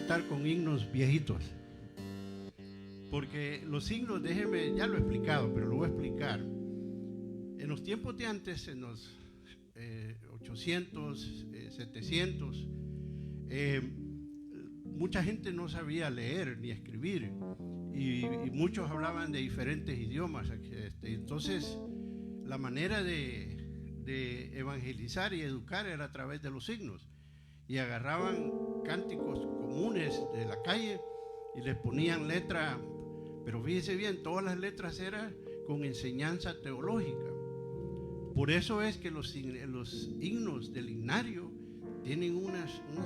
cantar con himnos viejitos. Porque los himnos, déjeme, ya lo he explicado, pero lo voy a explicar. En los tiempos de antes, en los 800, 700, mucha gente no sabía leer ni escribir y muchos hablaban de diferentes idiomas. Entonces, la manera de evangelizar y educar era a través de los signos, y agarraban cánticos comunes de la calle y les ponían letra, pero fíjese bien, todas las letras eran con enseñanza teológica. Por eso es que los himnos del himnario tienen un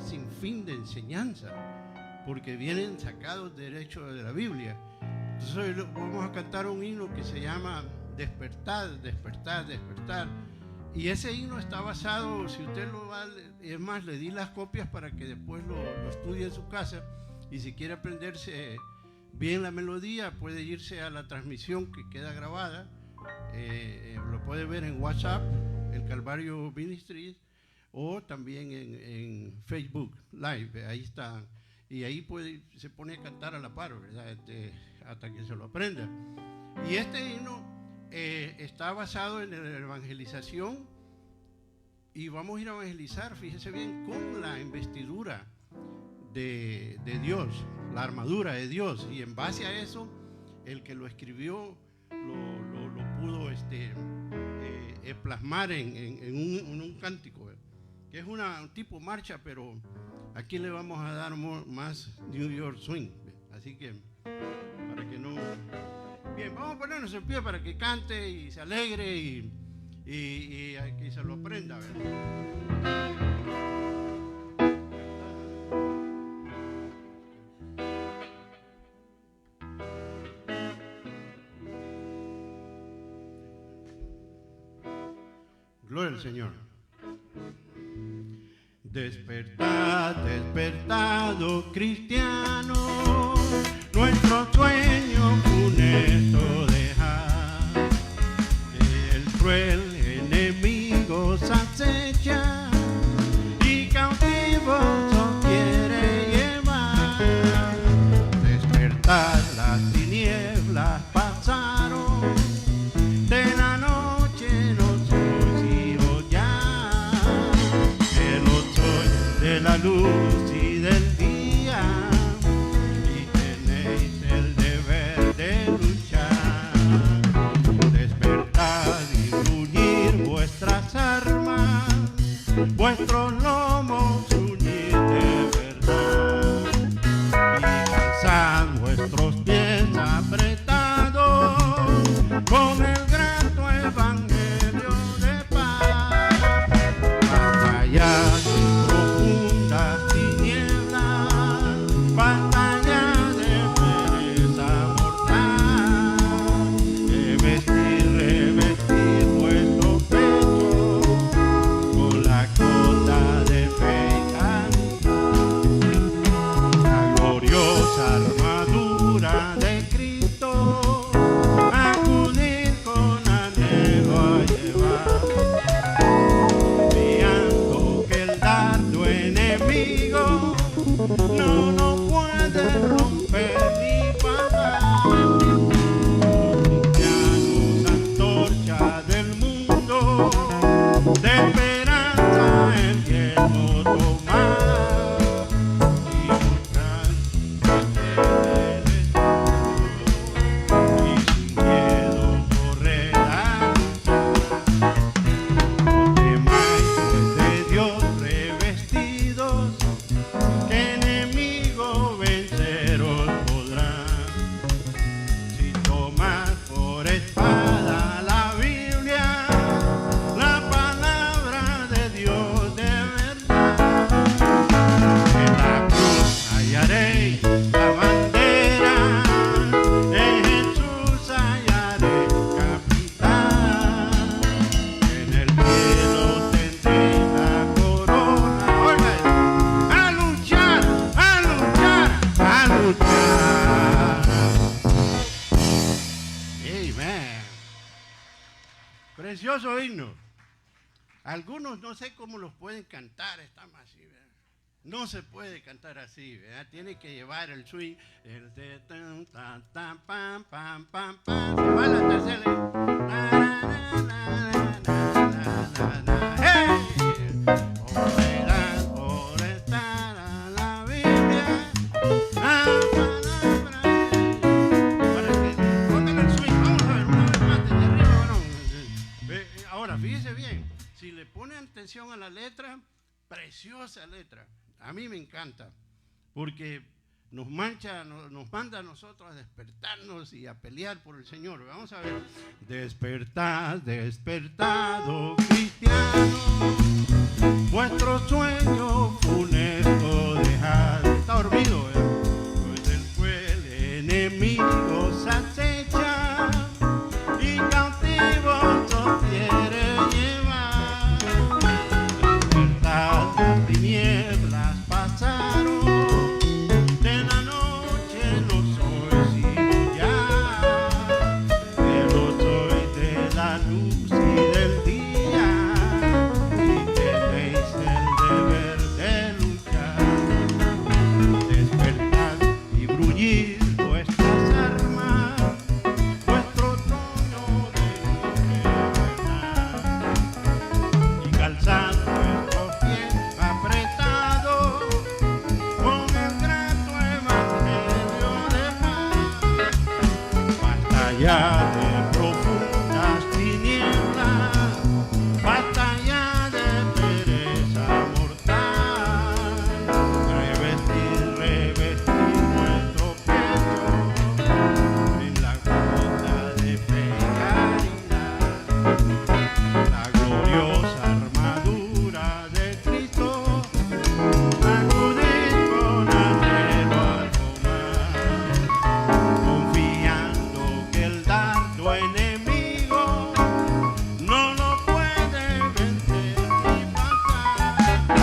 sinfín de enseñanza, porque vienen sacados derecho de la Biblia. Entonces hoy vamos a cantar un himno que se llama Despertar, Despertar, Despertar. Y ese himno está basado, si usted lo va, es más, le di las copias para que después lo estudie en su casa, y si quiere aprenderse bien la melodía, puede irse a la transmisión que queda grabada, lo puede ver en WhatsApp, el Calvario Ministries, o también en Facebook Live, ahí está, y ahí se pone a cantar a la par, ¿verdad? Hasta que se lo aprenda. Y este himno está basado en la evangelización, y vamos a ir a evangelizar, fíjese bien, con la investidura de Dios, la armadura de Dios, y en base a eso, el que lo escribió lo pudo plasmar en un cántico, que es un tipo marcha, pero aquí le vamos a dar más New York Swing, así que para que no... Bien, vamos a ponernos en pie para que cante y se alegre y que se lo aprenda, ¿verdad? Gloria al Señor. Despertad, despertado cristiano, nuestro sueño funesto dejar, que el cruel enemigo se acecha y cautivos os quiere llevar. Despertad, las tinieblas pasaron, de la noche no sois hijos ya, que no sois de la luz y del día, y tenéis el deber de luchar. Despertad y unir vuestras armas, vuestros lomos unid de verdad, y calzad vuestros pies apretados con el grato evangelio de paz. Batalla de profundas tinieblas, batalla de pereza mortal, revestir vuestro pecho con la cota de fe y caridad. La gloriosa armadura de Cristo, acudir con anhelo a llevar, confiando que el dardo enemigo no nos puede romper ni pagar. Cristianos, antorcha del mundo, de esperanza el yelmo tomar, y buscar el escudo, y sin miedo correr a luchar. No temáis de Dios revestidos, que enemigo venceros podrá. Si tomas por espada la Biblia, la palabra de Dios de verdad, en la cruz hallaréis la bandera, en Jesús hallaré capitán, en el cielo tendréis la corona. Oigan, a luchar, a luchar, a luchar. Amén. Precioso himno. Algunos no sé cómo los pueden cantar, están así, ¿verdad? No se puede cantar así, ¿verdad? Tiene que llevar el swing, el de tan, tan, tan, pam, pam, pam, pam. Se va la tercera. ¡Hey! Orar, orar, a la Biblia, la palabra de Dios. Para que pongan el swing, vamos a ver una vez más desde arriba, varón. Ahora, fíjese bien, si le ponen atención a la letra, preciosa letra. A mí me encanta, porque nos manda a nosotros a despertarnos y a pelear por el Señor. Vamos a ver. Despertad, despertado, cristiano, vuestro sueño funesto dejad. Está dormido, pues el cruel enemigo se acecha y cautivo os quiere llevar. Despertad, las tinieblas pasaron, de la noche no soy sino ya, pero soy de la luz y del día, y tenéis el deber de luchar. Despertad y bruñid vuestras armas, vuestro otoño de libertad, y calzad vuestros pies apretados con el grato evangelio de paz. Basta ya de profundas tinieblas, basta ya de pereza mortal. Revestir nuestro pecho en la gota de fe y caridad, la gloriosa armadura de Cristo. Acudid con anhelo al tomar, confiando que el dardo enemigo no lo puede vencer ni pasar.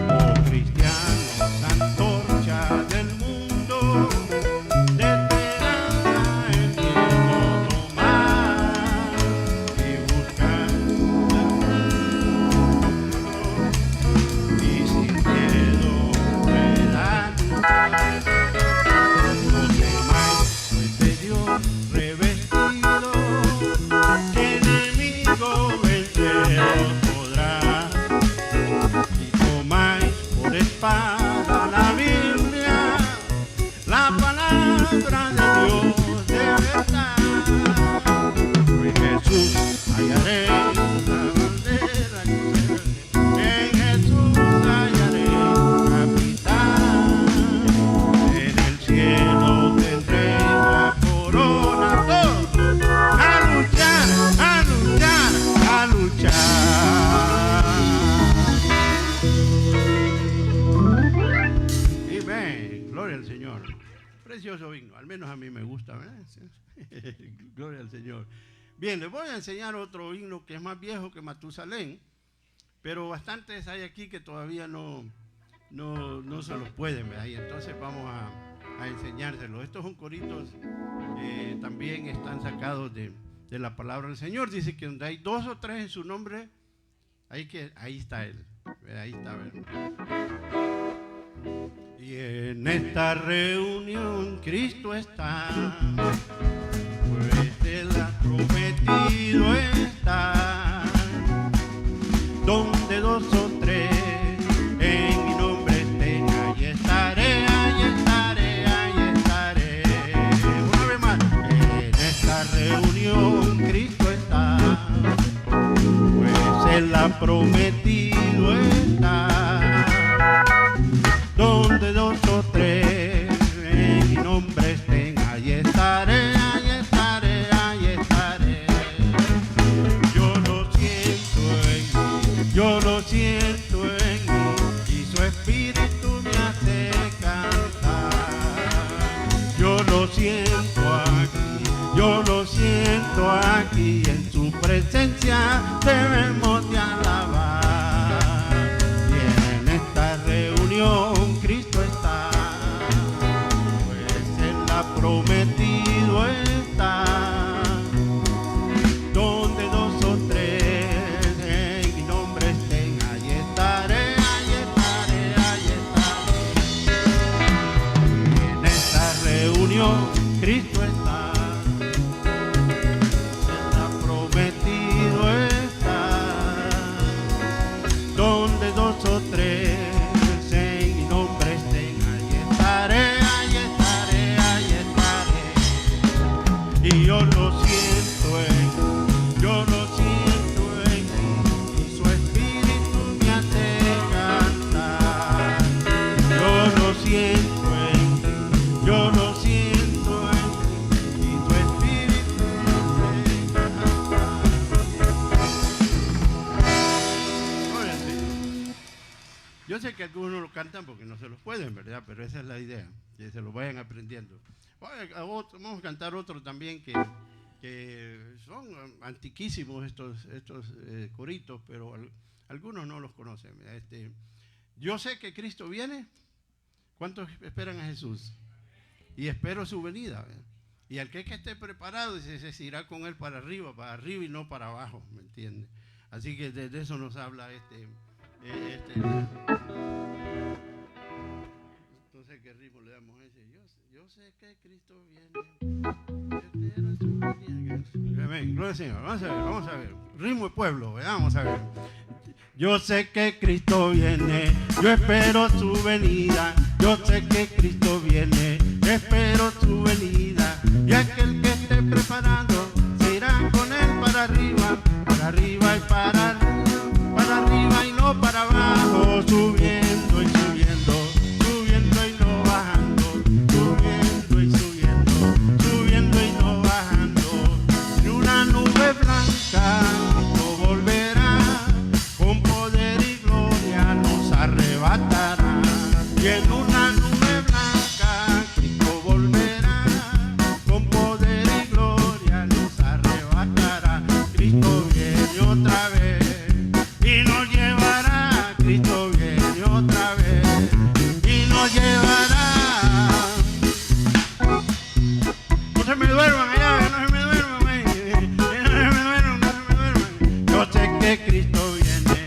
Oh cristianos, antorcha del mundo, de esperanza el cielo tomar, y buscar y sin miedo pueda luchar. No temáis, pues de Dios revestido, que enemigo venceros podrá. Y tomáis por espada la Biblia, la palabra de Dios de verdad. En Jesús hallaré la bandera eterna, en Jesús hallaré capitán, en el cielo tendré la corona. Todos a luchar, a luchar, a luchar. Amén, gloria al Señor. Precioso himno, al menos a mí me gusta, ¿verdad? Gloria al Señor. Bien, les voy a enseñar otro himno que es más viejo que Matusalén, pero bastantes hay aquí que todavía no se los pueden, ¿verdad? Y entonces vamos a enseñárselos. Estos son coritos, también están sacados de la palabra del Señor. Dice que donde hay 2 o 3 en su nombre, ahí está Él, ¿verdad? Ahí está, ¿verdad? Y en esta reunión Cristo está, pues Él ha prometido estar. Donde 2 o 3 en mi nombre estén, ahí estaré, ahí estaré, ahí estaré. Una vez más, en esta reunión Cristo está, pues Él ha prometido estar. Donde 2 o 3 en mi nombre estén, ahí estaré, ahí estaré, ahí estaré. Yo lo siento en mí, yo lo siento en mí, y su espíritu me hace cantar. Yo lo siento aquí, yo lo siento aquí, en su presencia debemos de alabar. Y en esta reunión Cristo está, pues Él ha prometido estar. Donde 2 o 3 en mi nombre estén, ahí estaré, ahí estaré, ahí estaré. mío, Cristo está prometido está. Donde dos o tres en mi nombre estén, ahí estaré, ahí estaré, ahí estaré. Y yo lo siento yo lo siento en mí, y su espíritu me hace cantar. Yo lo siento en mí, yo lo siento en mí, y su espíritu me hace cantar. Óyate, yo sé que algunos no lo cantan porque no se los pueden, ¿verdad? Pero esa es la idea, que se lo vayan aprendiendo. Vamos a cantar otro también que son antiquísimos estos coritos, pero algunos no los conocen. Yo sé que Cristo viene. ¿Cuántos esperan a Jesús? Y espero su venida. Y al que esté preparado, se irá con él para arriba y no para abajo, ¿me entiende? Así que de eso nos habla entonces, ¿qué ritmo le damos a ese? Yo sé que Cristo viene. Amén, gloria al Señor. Vamos a ver. Ritmo de pueblo, vamos a ver. Yo sé que Cristo viene, yo espero su venida. Yo sé que Cristo viene, espero su venida. Y aquel que esté preparado se irá con él para arriba y para arriba y no para abajo, subiendo y subiendo, subiendo y no bajando, subiendo y subiendo, subiendo y no bajando. En una nube blanca Cristo volverá, con poder y gloria nos arrebatará. Y en una nube blanca Cristo volverá, con poder y gloria nos arrebatará. Cristo viene otra vez y nos llevará. Cristo viene otra vez y nos llevará. No se me duerman allá, no se me duerman, no se me duerman. Yo sé que Cristo viene,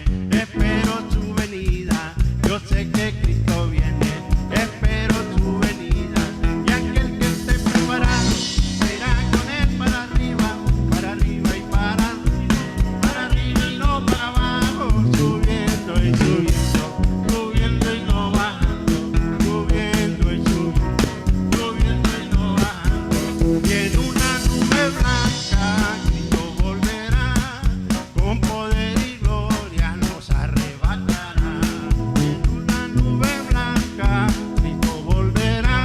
espero su venida. Yo sé que Cristo viene, espero su venida. Y aquel que esté preparado se irá con él para arriba y para arriba y no para abajo, subiendo y subiendo, subiendo y no bajando, subiendo y subiendo, subiendo y no bajando. Y en una nube blanca Cristo volverá, con poder y gloria nos arrebatará. En una nube blanca Cristo volverá,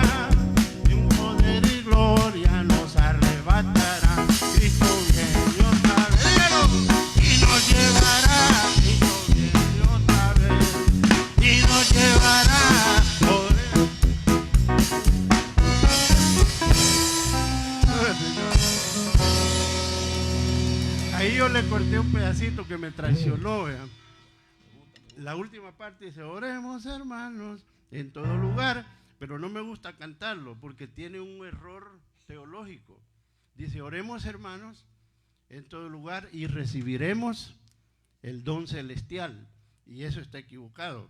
con poder y gloria nos arrebatará. Cristo viene otra vez y nos llevará. Cristo viene otra vez y nos llevará. Ahí yo le corté un pedacito que me traicionó, vean. La última parte dice: oremos, hermanos, en todo lugar, pero no me gusta cantarlo porque tiene un error teológico. Dice: oremos, hermanos, en todo lugar y recibiremos el don celestial. Y eso está equivocado,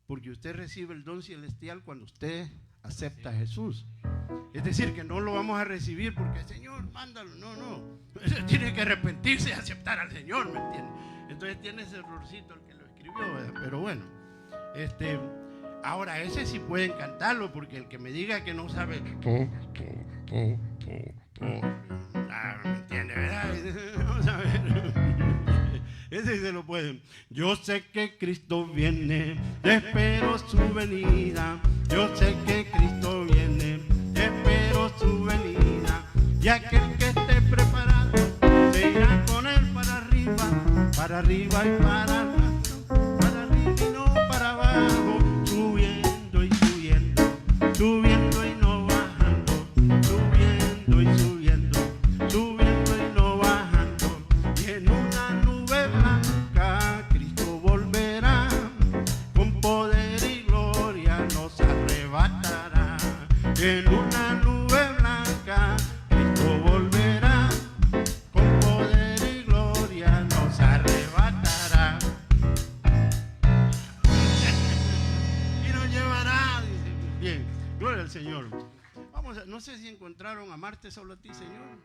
porque usted recibe el don celestial cuando usted acepta a Jesús. Es decir, que no lo vamos a recibir porque Señor, mándalo. No. Tiene que arrepentirse y aceptar al Señor, ¿me entiende? Entonces tiene ese errorcito el que lo escribió, ¿verdad? Pero bueno, ahora ese sí pueden cantarlo, porque el que me diga que no sabe, ¿me entiende, verdad? Vamos a ver. Ese se lo pueden. Yo sé que Cristo viene, espero su venida. Yo sé que Cristo viene, espero su venida. Y aquel que esté preparado se irá con él para arriba y para arriba y no para abajo, subiendo y subiendo, subiendo y no bajando, subiendo y subiendo, subiendo y no bajando. Y en una nube blanca Cristo volverá, con poder y gloria nos arrebatará. En una nube blanca Cristo volverá, con poder y gloria nos arrebatará. Y nos llevará, dice. Bien, gloria al Señor. no sé si encontraron Amarte solo a ti, Señor.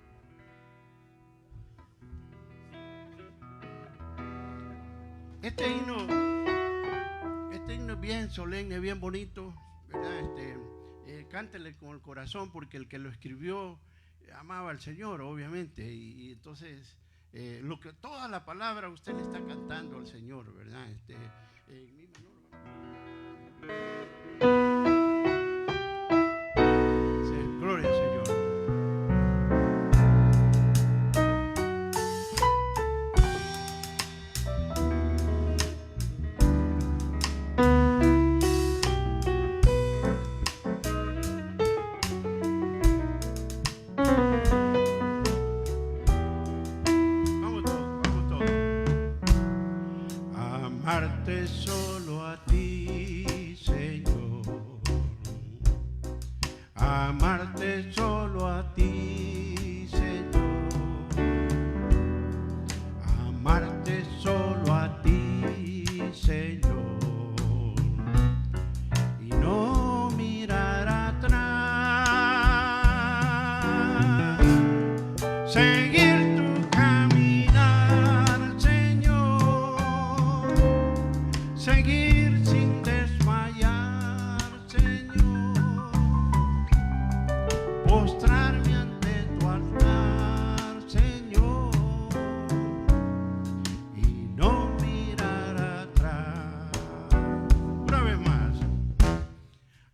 Este himno es bien solemne, bien bonito, ¿verdad? Cántele con el corazón, porque el que lo escribió amaba al Señor, obviamente, y entonces toda la palabra usted le está cantando al Señor, ¿verdad? Mi menor, sí, gloria al Señor. Vamos todos. Amarte solo a ti, Señor. Amarte solo a ti, Señor. Amarte solo a ti, Señor. Y no mirar atrás. Seguir tu caminar, Señor. Seguir sin desmayar, Señor. Postrarme ante tu altar, Señor. Y no mirar atrás. Una vez más.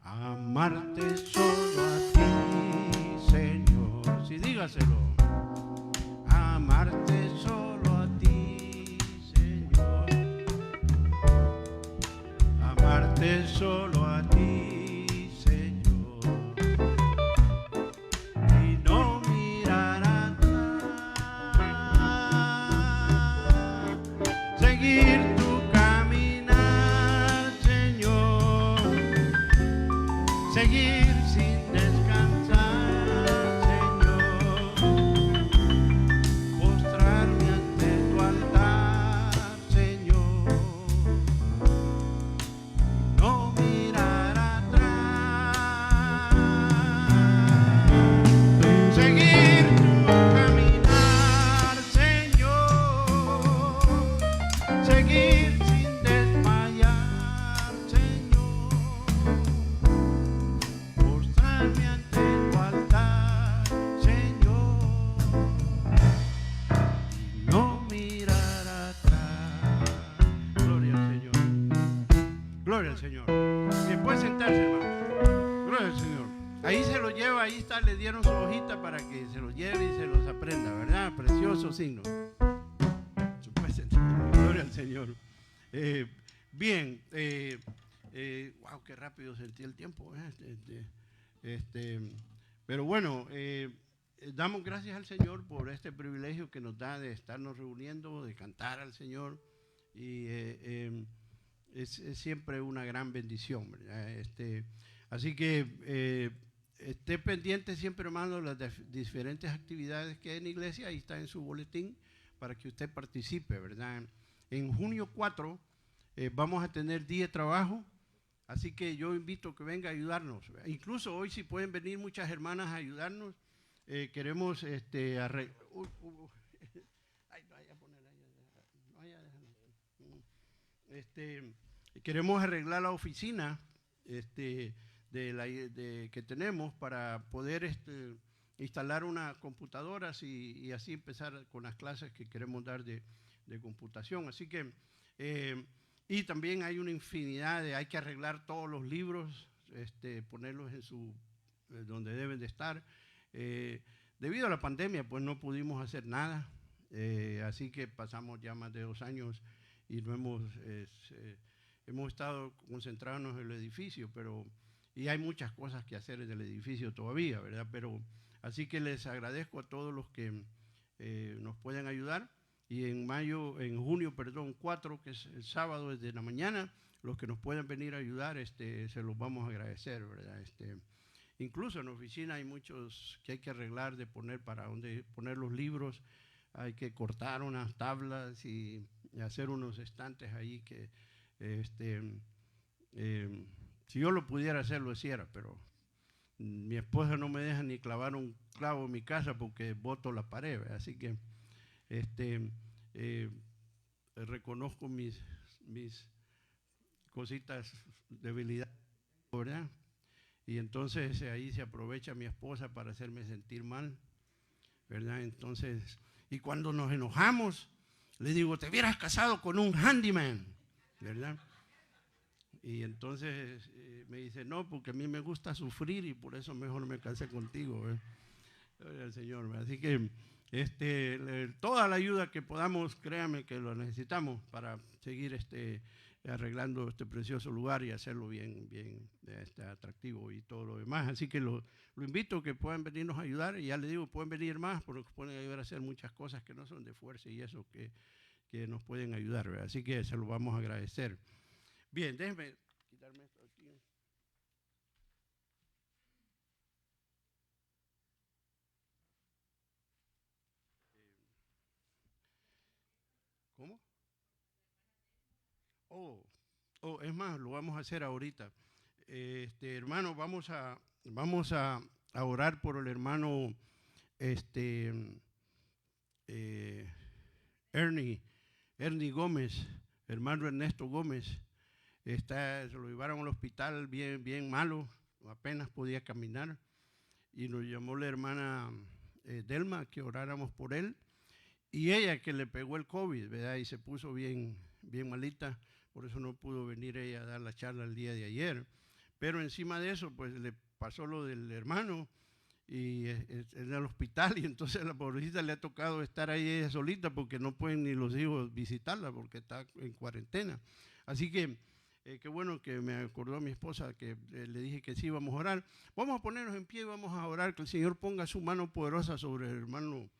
Amarte solo a ti, Señor. Sí, dígaselo. Amarte solo a ti, Señor. Amarte solo a ti, Señor. Y no mirar atrás. Seguir tu caminar, Señor. Seguir sin descansar, Señor. Postrarme ante tu altar, Señor. No mirar atrás. Seguir tu caminar, Señor. Seguir sin desmayar, Señor. Postrarme ante tu altar, Señor. Y no mirar atrás. Gloria al Señor. Gloria al Señor. Bien, puede sentarse, hermano. Gloria al Señor. Ahí se lo lleva, ahí está, le dieron su hojita para que se los lleve y se los aprenda, ¿verdad? Precioso signo. Se puede sentar. Gloria al Señor. Bien, wow, qué rápido sentí el tiempo. Pero bueno, damos gracias al Señor por este privilegio que nos da de estarnos reuniendo, de cantar al Señor, y es siempre una gran bendición, ¿verdad? Así que esté pendiente siempre, hermano, de las diferentes actividades que hay en la iglesia. Ahí está en su boletín para que usted participe, ¿verdad? En junio 4 vamos a tener día de trabajo, así que yo invito a que venga a ayudarnos. Incluso hoy, si pueden venir muchas hermanas a ayudarnos, queremos arreglar. Queremos arreglar la oficina que tenemos para poder instalar unas computadoras y así empezar con las clases que queremos dar de computación. Así que, y también hay una infinidad hay que arreglar todos los libros, ponerlos en donde deben de estar. Debido a la pandemia, pues no pudimos hacer nada, así que pasamos ya más de 2 años y no hemos estado concentrándonos en el edificio, y hay muchas cosas que hacer en el edificio todavía, ¿verdad? Pero así que les agradezco a todos los que nos pueden ayudar. Y en junio 4, que es el sábado desde la mañana, los que nos pueden venir a ayudar, se los vamos a agradecer, ¿verdad? Incluso en la oficina hay muchos que hay que arreglar de poner para donde poner los libros. Hay que cortar unas tablas y hacer unos estantes ahí que si yo lo pudiera hacer, lo hiciera, pero mi esposa no me deja ni clavar un clavo en mi casa porque boto la pared, ¿verdad? Así que reconozco mis cositas, debilidades, ¿verdad? Y entonces ahí se aprovecha mi esposa para hacerme sentir mal, ¿verdad? Entonces, y cuando nos enojamos, le digo, te hubieras casado con un handyman, ¿verdad? Y entonces me dice, no, porque a mí me gusta sufrir y por eso mejor me casé contigo, ¿verdad? Gloria al Señor, ¿verdad? Así que toda la ayuda que podamos, créame que lo necesitamos para seguir arreglando este precioso lugar y hacerlo bien atractivo y todo lo demás. Así que lo invito a que puedan venirnos a ayudar, y ya les digo, pueden venir más porque pueden ayudar a hacer muchas cosas que no son de fuerza y eso que nos pueden ayudar, ¿verdad? Así que se lo vamos a agradecer. Bien, déjenme quitarme esto aquí. ¿Cómo? Es más, lo vamos a hacer ahorita. Hermano, vamos a orar por el hermano Ernie Gómez, hermano Ernesto Gómez. Se lo llevaron al hospital bien malo, apenas podía caminar, y nos llamó la hermana Delma que oráramos por él, y ella que le pegó el COVID, ¿verdad? Y se puso bien malita, por eso no pudo venir ella a dar la charla el día de ayer. Pero encima de eso, pues le pasó lo del hermano y en el hospital, y entonces a la pobrecita le ha tocado estar ahí ella solita porque no pueden ni los hijos visitarla porque está en cuarentena. Así que qué bueno que me acordó mi esposa que le dije que sí íbamos a orar. Vamos a ponernos en pie y vamos a orar, que el Señor ponga su mano poderosa sobre el hermano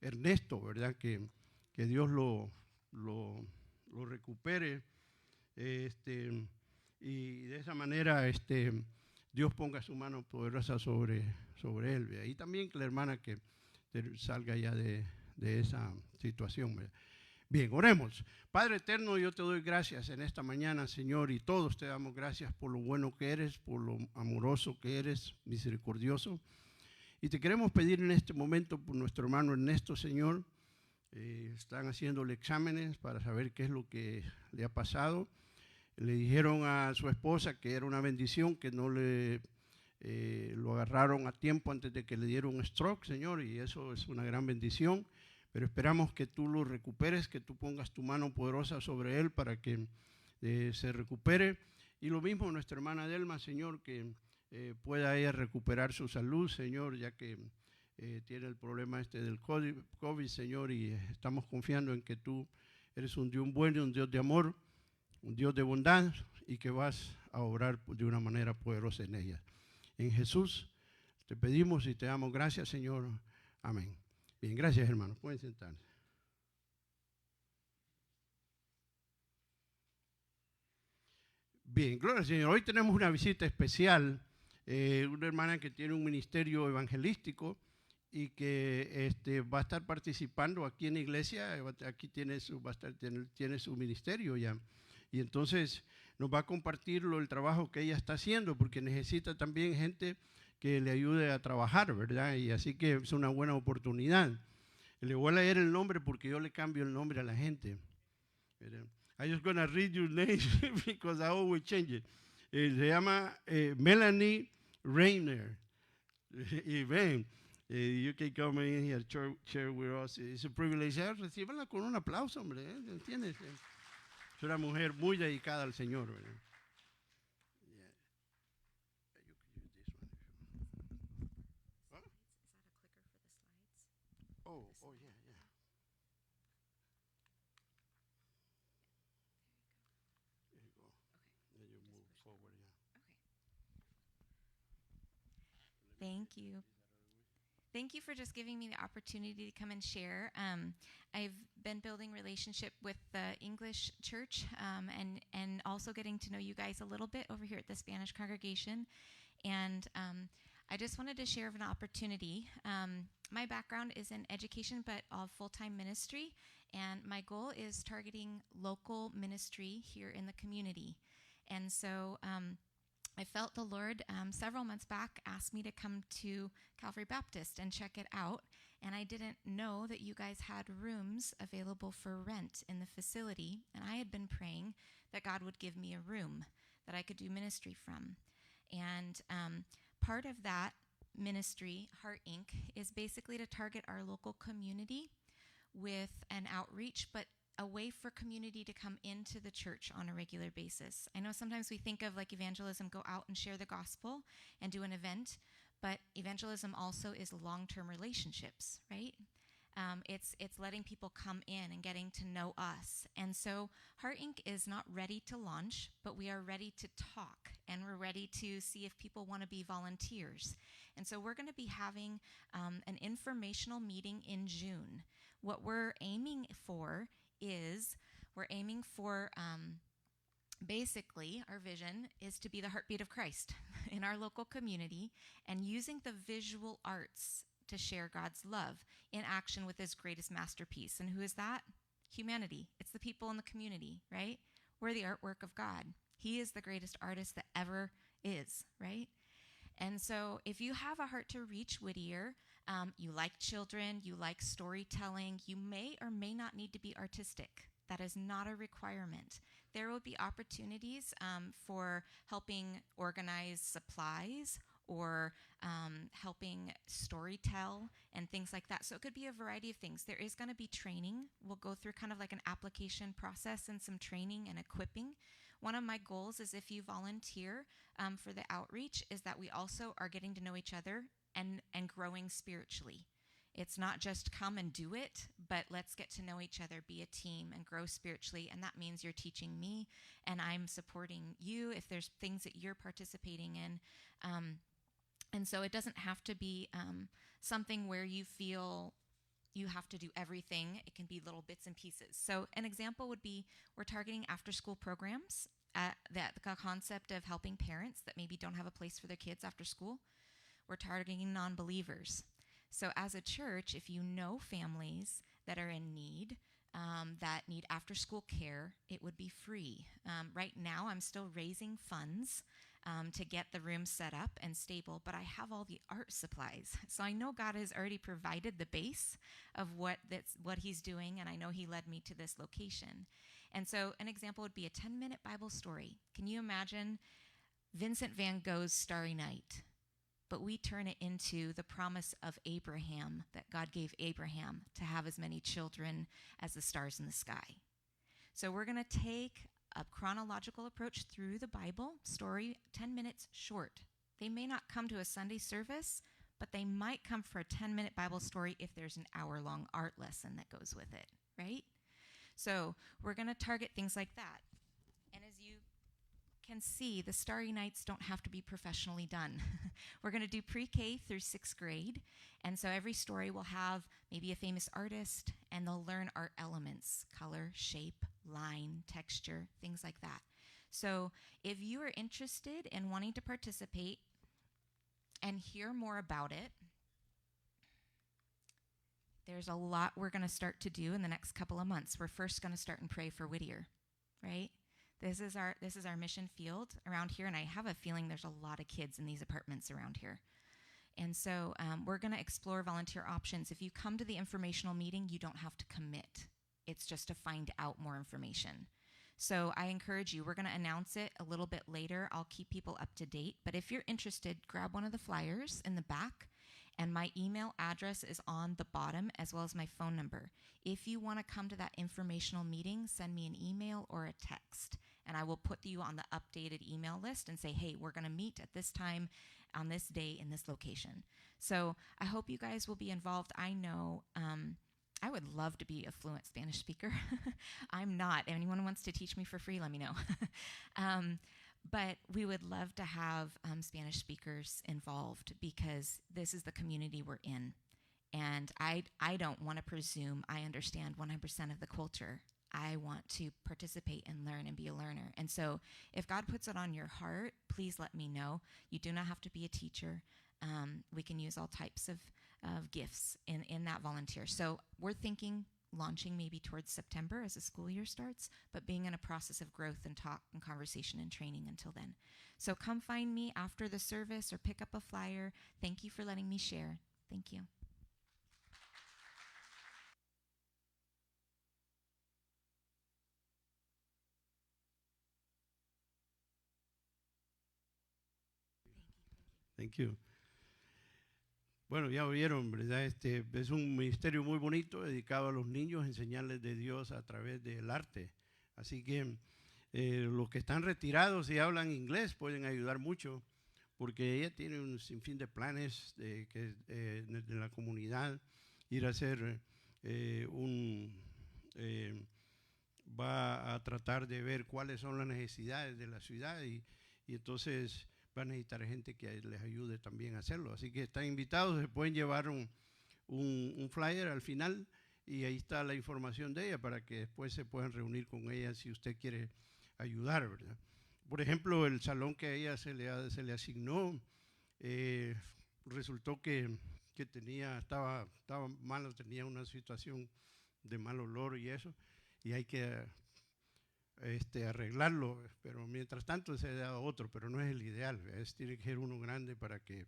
Ernesto, ¿verdad? Que Dios lo recupere, y de esa manera Dios ponga su mano poderosa sobre él, ¿verdad? Y también que la hermana que salga ya de esa situación, ¿verdad? Bien, oremos. Padre eterno, yo te doy gracias en esta mañana, Señor, y todos te damos gracias por lo bueno que eres, por lo amoroso que eres, misericordioso. Y te queremos pedir en este momento por nuestro hermano Ernesto, Señor. Están haciéndole exámenes para saber qué es lo que le ha pasado. Le dijeron a su esposa que era una bendición, que no lo agarraron a tiempo antes de que le diera un stroke, Señor, y eso es una gran bendición. Pero esperamos que tú lo recuperes, que tú pongas tu mano poderosa sobre él para que se recupere. Y lo mismo nuestra hermana Delma, Señor, que pueda ella recuperar su salud, Señor, ya que tiene el problema del COVID, Señor, y estamos confiando en que tú eres un Dios bueno, un Dios de amor, un Dios de bondad, y que vas a obrar de una manera poderosa en ella. En Jesús te pedimos y te damos gracias, Señor. Amén. Bien, gracias, hermanos. Pueden sentarse. Bien, gloria al Señor. Hoy tenemos una visita especial, una hermana que tiene un ministerio evangelístico y que va a estar participando aquí en la iglesia. Aquí tiene su ministerio ya. Y entonces nos va a compartir el trabajo que ella está haciendo, porque necesita también gente que le ayude a trabajar, ¿verdad? Y así que es una buena oportunidad. Le voy a leer el nombre porque yo le cambio el nombre a la gente. I'm just going to read your name because I always change it. Se llama Melanie Rayner. Y ven, you can come in here, share with us. Es un privilegio recibirla con un aplauso, hombre. ¿Entiendes? Es una mujer muy dedicada al Señor, ¿verdad? Oh, yeah. There you go. Then you move forward, yeah. Thank you. Thank you for just giving me the opportunity to come and share. I've been building relationship with the English church, and also getting to know you guys a little bit over here at the Spanish congregation. And I just wanted to share of an opportunity. My background is in education, but all full-time ministry. And my goal is targeting local ministry here in the community. And so I felt the Lord several months back asked me to come to Calvary Baptist and check it out. And I didn't know that you guys had rooms available for rent in the facility. And I had been praying that God would give me a room that I could do ministry from. And part of that ministry, Heart Inc., is basically to target our local community with an outreach, but a way for community to come into the church on a regular basis. I know sometimes we think of like evangelism, go out and share the gospel and do an event, but evangelism also is long-term relationships, right? It's letting people come in and getting to know us. And so Heart Inc. is not ready to launch, but we are ready to talk, and we're ready to see if people want to be volunteers. And so we're going to be having an informational meeting in June. What we're aiming for is basically our vision is to be the heartbeat of Christ in our local community, and using the visual arts to share God's love in action with his greatest masterpiece. And who is that? Humanity. It's the people in the community, right? We're the artwork of God. He is the greatest artist that ever is, right? And so if you have a heart to reach Whittier, you like children, you like storytelling, you may or may not need to be artistic. That is not a requirement. There will be opportunities for helping organize supplies or helping storytell and things like that. So it could be a variety of things. There is going to be training. We'll go through kind of like an application process and some training and equipping. One of my goals is, if you volunteer for the outreach, is that we also are getting to know each other and growing spiritually. It's not just come and do it, but let's get to know each other, be a team, and grow spiritually. And that means you're teaching me, and I'm supporting you if there's things that you're participating in. And so it doesn't have to be something where you feel you have to do everything. It can be little bits and pieces. So an example would be, we're targeting after-school programs. The concept of helping parents that maybe don't have a place for their kids after school. We're targeting non-believers. So as a church, if you know families that are in need, that need after-school care, it would be free. Right now, I'm still raising funds to get the room set up and stable, but I have all the art supplies. So I know God has already provided the base of what he's doing, and I know he led me to this location. And so an example would be a 10-minute Bible story. Can you imagine Vincent van Gogh's Starry Night? But we turn it into the promise of Abraham, that God gave Abraham to have as many children as the stars in the sky. So we're going to take a chronological approach through the Bible story, 10 minutes short. They may not come to a Sunday service, but they might come for a 10-minute Bible story if there's an hour-long art lesson that goes with it, right? So we're going to target things like that. And as you can see, the Starry Nights don't have to be professionally done. We're going to do pre-K through 6th grade, and so every story will have maybe a famous artist, and they'll learn art elements: color, shape, line, texture, things like that. So if you are interested in wanting to participate and hear more about it, there's a lot we're going to start to do in the next couple of months. We're first going to start and pray for Whittier, right? This is our mission field around here, and I have a feeling there's a lot of kids in these apartments around here. And so we're going to explore volunteer options. If you come to the informational meeting, you don't have to commit. It's just to find out more information. So I encourage you, we're going to announce it a little bit later. I'll keep people up to date. But if you're interested, grab one of the flyers in the back, and my email address is on the bottom, as well as my phone number. If you want to come to that informational meeting, send me an email or a text, and I will put you on the updated email list and say, hey, we're going to meet at this time on this day in this location. So I hope you guys will be involved. I know I would love to be a fluent Spanish speaker. I'm not. If anyone wants to teach me for free, let me know. But we would love to have Spanish speakers involved, because this is the community we're in. And I don't want to presume I understand 100% of the culture. I want to participate and learn and be a learner. And so if God puts it on your heart, please let me know. You do not have to be a teacher. We can use all types of gifts in that volunteer. So we're thinking launching maybe towards September as the school year starts, but being in a process of growth and talk and conversation and training until then. So come find me after the service or pick up a flyer. Thank you for letting me share. Thank you. Thank you. Bueno, ya oyeron, ¿verdad? Es un ministerio muy bonito dedicado a los niños, enseñarles de Dios a través del arte. Así que los que están retirados y hablan inglés pueden ayudar mucho, porque ella tiene un sinfín de planes de la comunidad, ir a hacer va a tratar de ver cuáles son las necesidades de la ciudad y entonces va a necesitar gente que les ayude también a hacerlo. Así que están invitados, se pueden llevar un flyer al final y ahí está la información de ella para que después se puedan reunir con ella si usted quiere ayudar, ¿verdad? Por ejemplo, el salón que a ella se le asignó, resultó que estaba malo, tenía una situación de mal olor y eso, y hay que arreglarlo, pero mientras tanto se ha dado otro, pero no es el ideal, tiene que ser uno grande para que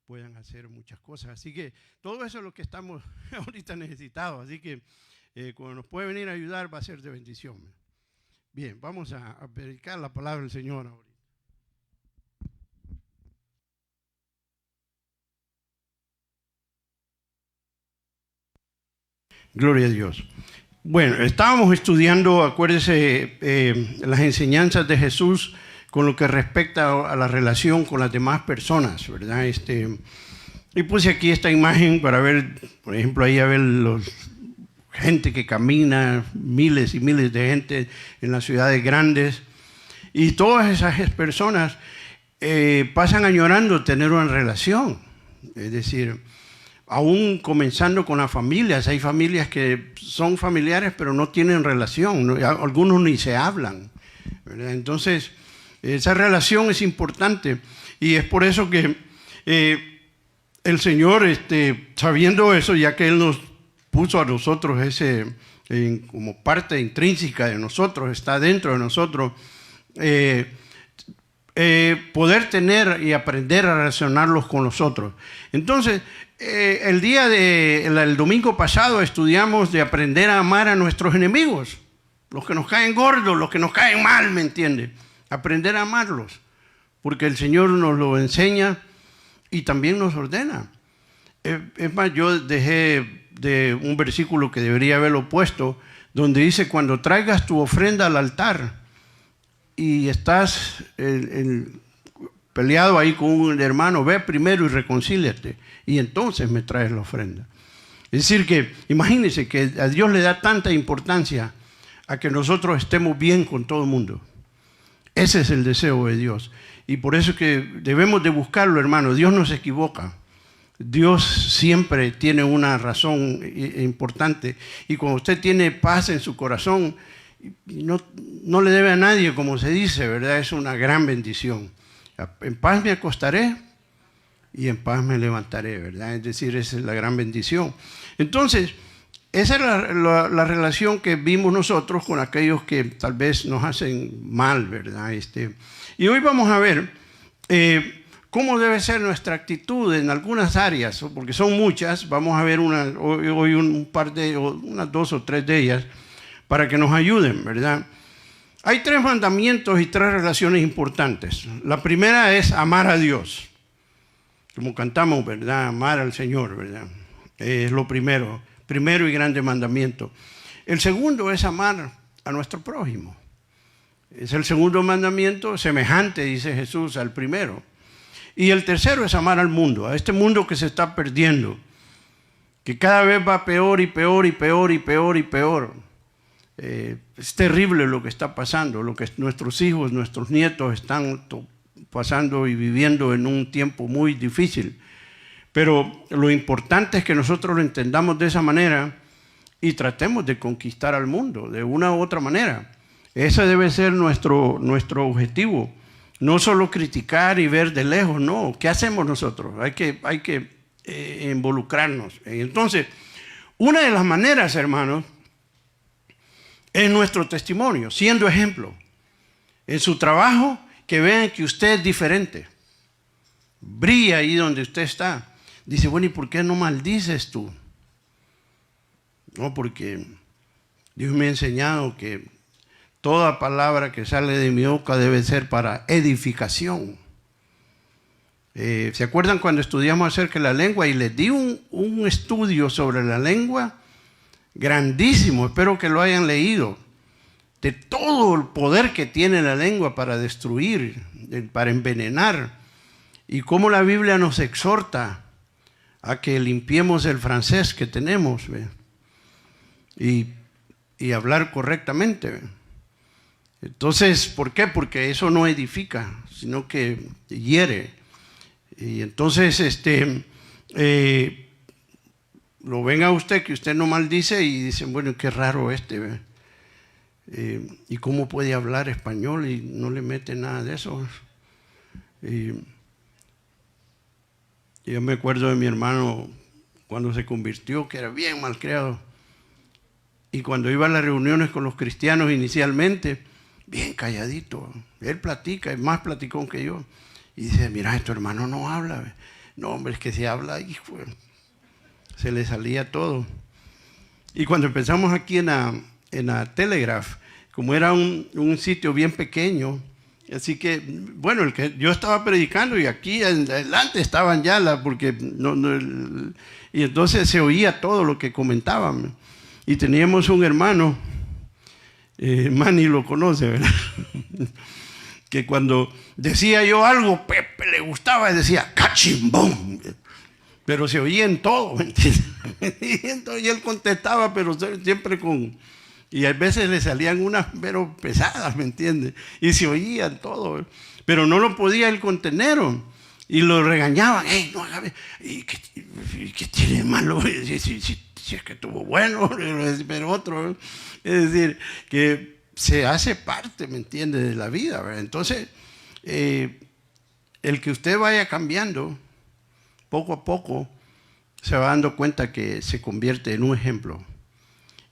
puedan hacer muchas cosas. Así que todo eso es lo que estamos ahorita necesitados, así que cuando nos puede venir a ayudar va a ser de bendición. Bien, vamos a predicar la palabra del Señor ahorita. Gloria a Dios. Bueno, estábamos estudiando, acuérdese, las enseñanzas de Jesús con lo que respecta a la relación con las demás personas, ¿verdad? Y puse aquí esta imagen para ver, por ejemplo, ahí a ver gente que camina, miles y miles de gente en las ciudades grandes, y todas esas personas pasan añorando tener una relación, es decir, aún comenzando con las familias, hay familias que son familiares pero no tienen relación, ¿no? Algunos ni se hablan, ¿verdad? Entonces, esa relación es importante y es por eso que el Señor, sabiendo eso, ya que Él nos puso a nosotros como parte intrínseca de nosotros, está dentro de nosotros, poder tener y aprender a relacionarlos con los otros. Entonces, el domingo pasado estudiamos de aprender a amar a nuestros enemigos, los que nos caen gordos, los que nos caen mal, ¿me entiende? Aprender a amarlos, porque el Señor nos lo enseña y también nos ordena. Es más, yo dejé de un versículo que debería haberlo puesto, donde dice, cuando traigas tu ofrenda al altar y estás peleado ahí con un hermano, ve primero y reconcíliate y entonces me traes la ofrenda. Es decir que, imagínense que a Dios le da tanta importancia a que nosotros estemos bien con todo el mundo. Ese es el deseo de Dios. Y por eso que debemos de buscarlo, hermano. Dios no se equivoca. Dios siempre tiene una razón importante. Y cuando usted tiene paz en su corazón, no le debe a nadie, como se dice, ¿verdad? Es una gran bendición. En paz me acostaré y en paz me levantaré, ¿verdad? Es decir, esa es la gran bendición. Entonces, esa es la relación que vimos nosotros con aquellos que tal vez nos hacen mal, ¿verdad? Y hoy vamos a ver cómo debe ser nuestra actitud en algunas áreas, porque son muchas. Vamos a ver hoy unas 2 o 3 de ellas para que nos ayuden, ¿verdad? Hay 3 mandamientos y 3 relaciones importantes. La primera es amar a Dios, como cantamos, ¿verdad? Amar al Señor, ¿verdad? Es lo primero y grande mandamiento. El segundo es amar a nuestro prójimo. Es el segundo mandamiento, semejante, dice Jesús, al primero. Y el tercero es amar al mundo, a este mundo que se está perdiendo, que cada vez va peor y peor y peor y peor y peor. Es terrible lo que está pasando, lo que nuestros hijos, nuestros nietos están pasando y viviendo en un tiempo muy difícil. Pero lo importante es que nosotros lo entendamos de esa manera y tratemos de conquistar al mundo de una u otra manera. Ese debe ser nuestro objetivo. No solo criticar y ver de lejos, no. ¿Qué hacemos nosotros? Hay que involucrarnos. Entonces, una de las maneras, hermanos, Es nuestro testimonio, siendo ejemplo. En su trabajo, que vean que usted es diferente. Brilla ahí donde usted está. Dice, bueno, ¿y por qué no maldices tú? No, porque Dios me ha enseñado que toda palabra que sale de mi boca debe ser para edificación. ¿Se acuerdan cuando estudiamos acerca de la lengua? Y les di un estudio sobre la lengua grandísimo, espero que lo hayan leído, de todo el poder que tiene la lengua para destruir, para envenenar, y cómo la Biblia nos exhorta a que limpiemos el francés que tenemos, ¿ve? Y hablar correctamente, ¿ve? Entonces, ¿por qué? Porque eso no edifica, sino que hiere. Y entonces, lo ven a usted que usted no maldice y dicen, bueno, qué raro ¿ve? ¿Y cómo puede hablar español y no le mete nada de eso? Yo me acuerdo de mi hermano cuando se convirtió, que era bien malcriado. Y cuando iba a las reuniones con los cristianos inicialmente, bien calladito. Él platica, es más platicón que yo. Y dice, mira, tu hermano no habla. ¿Ve? No, hombre, es que si habla, hijo, se le salía todo. Y cuando empezamos aquí en la Telegraph, como era un sitio bien pequeño, así que, bueno, el que yo estaba predicando y aquí adelante estaban ya, porque y entonces se oía todo lo que comentaban. Y teníamos un hermano, Manny lo conoce, ¿verdad? Que cuando decía yo algo, Pepe le gustaba y decía, cachimbón. Pero se oía en todo, ¿me entiendes? Y él contestaba, pero siempre con... Y a veces le salían unas pero pesadas, ¿me entiendes? Y se oía en todo. Pero no lo podía él contener. Y lo regañaban. No haga... ¿Y qué tiene de malo? Si es que estuvo bueno, pero otro. Es decir, que se hace parte, ¿me entiende?, de la vida, ¿verdad? Entonces, el que usted vaya cambiando, poco a poco, se va dando cuenta que se convierte en un ejemplo.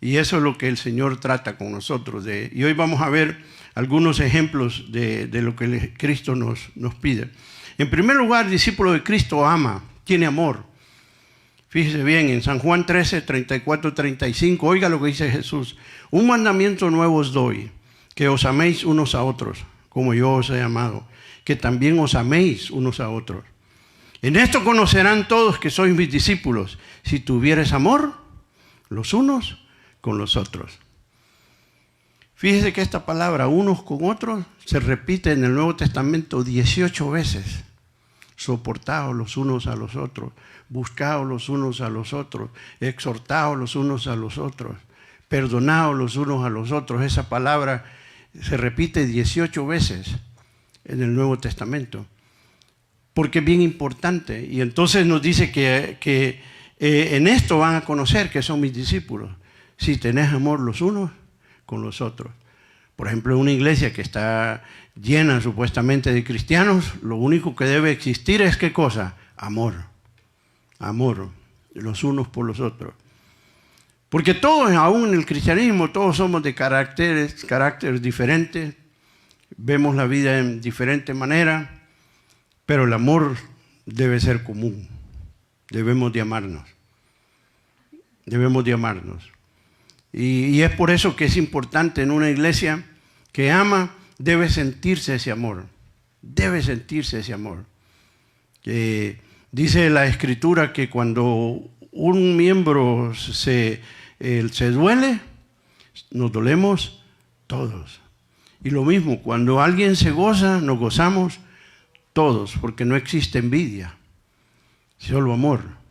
Y eso es lo que el Señor trata con nosotros. Y hoy vamos a ver algunos ejemplos de lo que Cristo nos pide. En primer lugar, el discípulo de Cristo ama, tiene amor. Fíjese bien, en San Juan 13, 34, 35, oiga lo que dice Jesús. Un mandamiento nuevo os doy, que os améis unos a otros, como yo os he amado, que también os améis unos a otros. En esto conocerán todos que sois mis discípulos, si tuvieres amor los unos con los otros. Fíjese que esta palabra, unos con otros, se repite en el Nuevo Testamento 18 veces. Soportaos los unos a los otros, buscaos los unos a los otros, exhortaos los unos a los otros, perdonaos los unos a los otros. Esa palabra se repite 18 veces en el Nuevo Testamento, porque es bien importante. Y entonces nos dice que en esto van a conocer que son mis discípulos, si tenés amor los unos con los otros. Por ejemplo, en una iglesia que está llena supuestamente de cristianos, lo único que debe existir es ¿qué cosa? Amor. Amor, los unos por los otros. Porque todos, aún en el cristianismo, todos somos de caracteres diferentes, vemos la vida en diferente manera, pero el amor debe ser común. Debemos de amarnos. Debemos de amarnos. Y es por eso que es importante en una iglesia que ama, debe sentirse ese amor. Debe sentirse ese amor. Dice la Escritura que cuando un miembro se duele, nos dolemos todos. Y lo mismo, cuando alguien se goza, nos gozamos todos, porque no existe envidia, solo amor.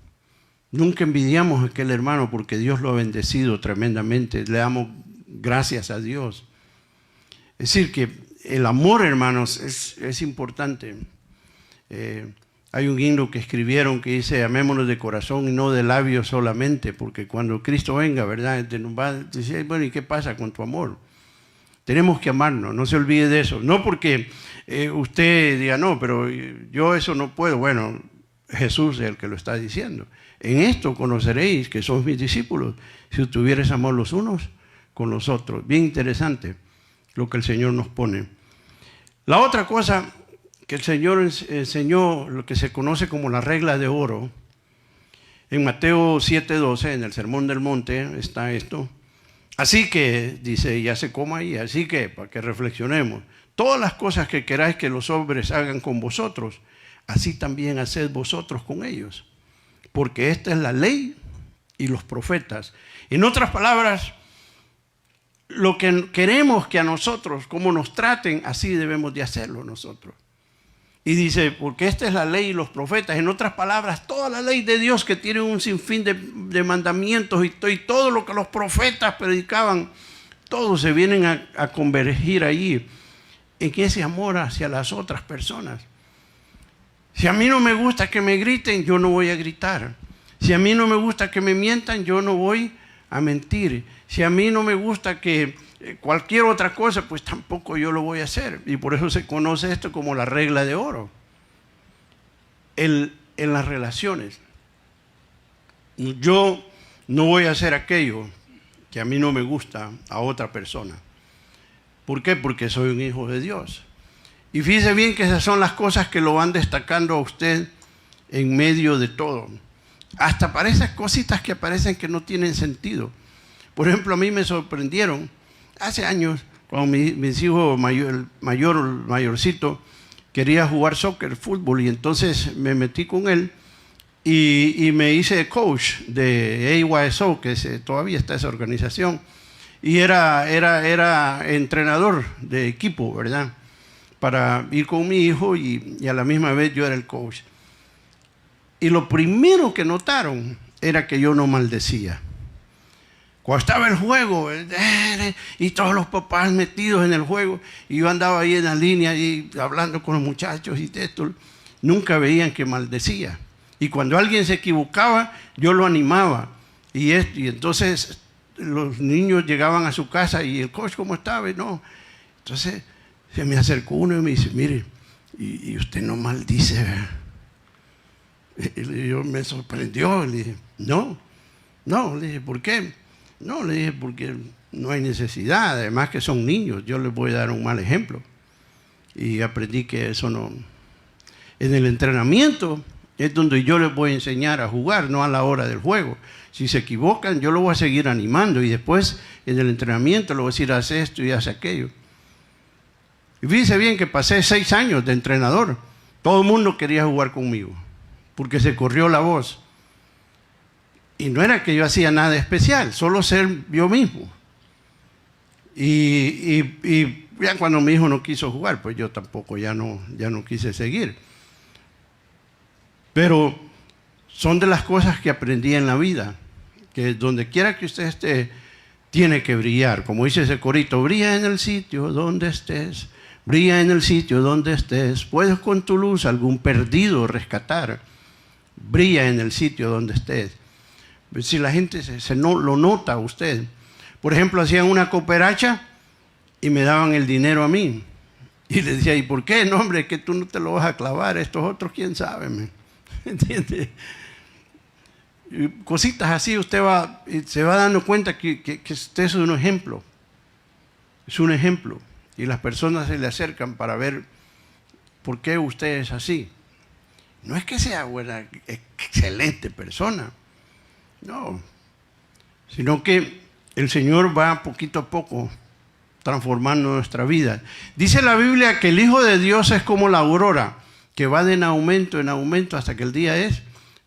Nunca envidiamos a aquel hermano porque Dios lo ha bendecido tremendamente. Le damos gracias a Dios. Es decir, que el amor, hermanos, es importante. Hay un himno que escribieron que dice, amémonos de corazón y no de labios solamente, porque cuando Cristo venga, ¿verdad?, nos va a decir, bueno, ¿y qué pasa con tu amor? Tenemos que amarnos, no se olvide de eso. No porque usted diga, no, pero yo eso no puedo. Bueno, Jesús es el que lo está diciendo. En esto conoceréis que sois mis discípulos, si tuvieres amor los unos con los otros. Bien interesante lo que el Señor nos pone. La otra cosa que el Señor enseñó, lo que se conoce como la regla de oro, en Mateo 7:12, en el Sermón del Monte, está esto. Así que, dice, ya se coma ahí, así que, para que reflexionemos, todas las cosas que queráis que los hombres hagan con vosotros, así también haced vosotros con ellos, porque esta es la ley y los profetas. En otras palabras, lo que queremos que a nosotros, como nos traten, así debemos de hacerlo nosotros. Y dice, porque esta es la ley y los profetas. En otras palabras, toda la ley de Dios que tiene un sinfín de mandamientos y todo lo que los profetas predicaban, todos se vienen a convergir allí en ese amor hacia las otras personas. Si a mí no me gusta que me griten, yo no voy a gritar. Si a mí no me gusta que me mientan, yo no voy a mentir. Si a mí no me gusta que cualquier otra cosa, pues tampoco yo lo voy a hacer. Y por eso se conoce esto como la regla de oro. En las relaciones. Yo no voy a hacer aquello que a mí no me gusta a otra persona. ¿Por qué? Porque soy un hijo de Dios. Y fíjese bien que esas son las cosas que lo van destacando a usted en medio de todo. Hasta para esas cositas que parecen que no tienen sentido. Por ejemplo, a mí me sorprendieron hace años, cuando mis hijos el mayorcito, quería jugar soccer, fútbol, y entonces me metí con él y me hice coach de AYSO, que todavía está esa organización, y era entrenador de equipo, ¿verdad? Para ir con mi hijo y a la misma vez yo era el coach. Y lo primero que notaron era que yo no maldecía. Cuando estaba el juego, y todos los papás metidos en el juego, y yo andaba ahí en la línea y hablando con los muchachos y esto, nunca veían que maldecía. Y cuando alguien se equivocaba, yo lo animaba. Y entonces los niños llegaban a su casa y el coach, ¿cómo estaba? Y no. Entonces se me acercó uno y me dice, mire, y usted no maldice, ¿verdad? Y yo me sorprendió, le dije, no, le dije, ¿por qué? No, le dije, porque no hay necesidad, además que son niños, yo les voy a dar un mal ejemplo. Y aprendí que eso no. En el entrenamiento es donde yo les voy a enseñar a jugar, no a la hora del juego. Si se equivocan, yo lo voy a seguir animando y después en el entrenamiento le voy a decir, haz esto y haz aquello. Y fíjense bien que pasé 6 años de entrenador. Todo el mundo quería jugar conmigo, porque se corrió la voz. Y no era que yo hacía nada especial, solo ser yo mismo. Y ya cuando mi hijo no quiso jugar, pues yo tampoco ya no quise seguir. Pero son de las cosas que aprendí en la vida, que donde quiera que usted esté, tiene que brillar. Como dice ese corito, brilla en el sitio donde estés, brilla en el sitio donde estés, puedes con tu luz algún perdido rescatar, brilla en el sitio donde estés. Si la gente lo nota a usted. Por ejemplo, hacían una cooperacha y me daban el dinero a mí. Y le decía, ¿y por qué? No, hombre, es que tú no te lo vas a clavar, estos otros, quién sabe, ¿entiende? Y cositas así, usted se va dando cuenta que usted es un ejemplo. Es un ejemplo. Y las personas se le acercan para ver por qué usted es así. No es que sea buena, excelente persona. No, sino que el Señor va poquito a poco transformando nuestra vida. Dice la Biblia que el Hijo de Dios es como la aurora, que va de en aumento hasta que el día es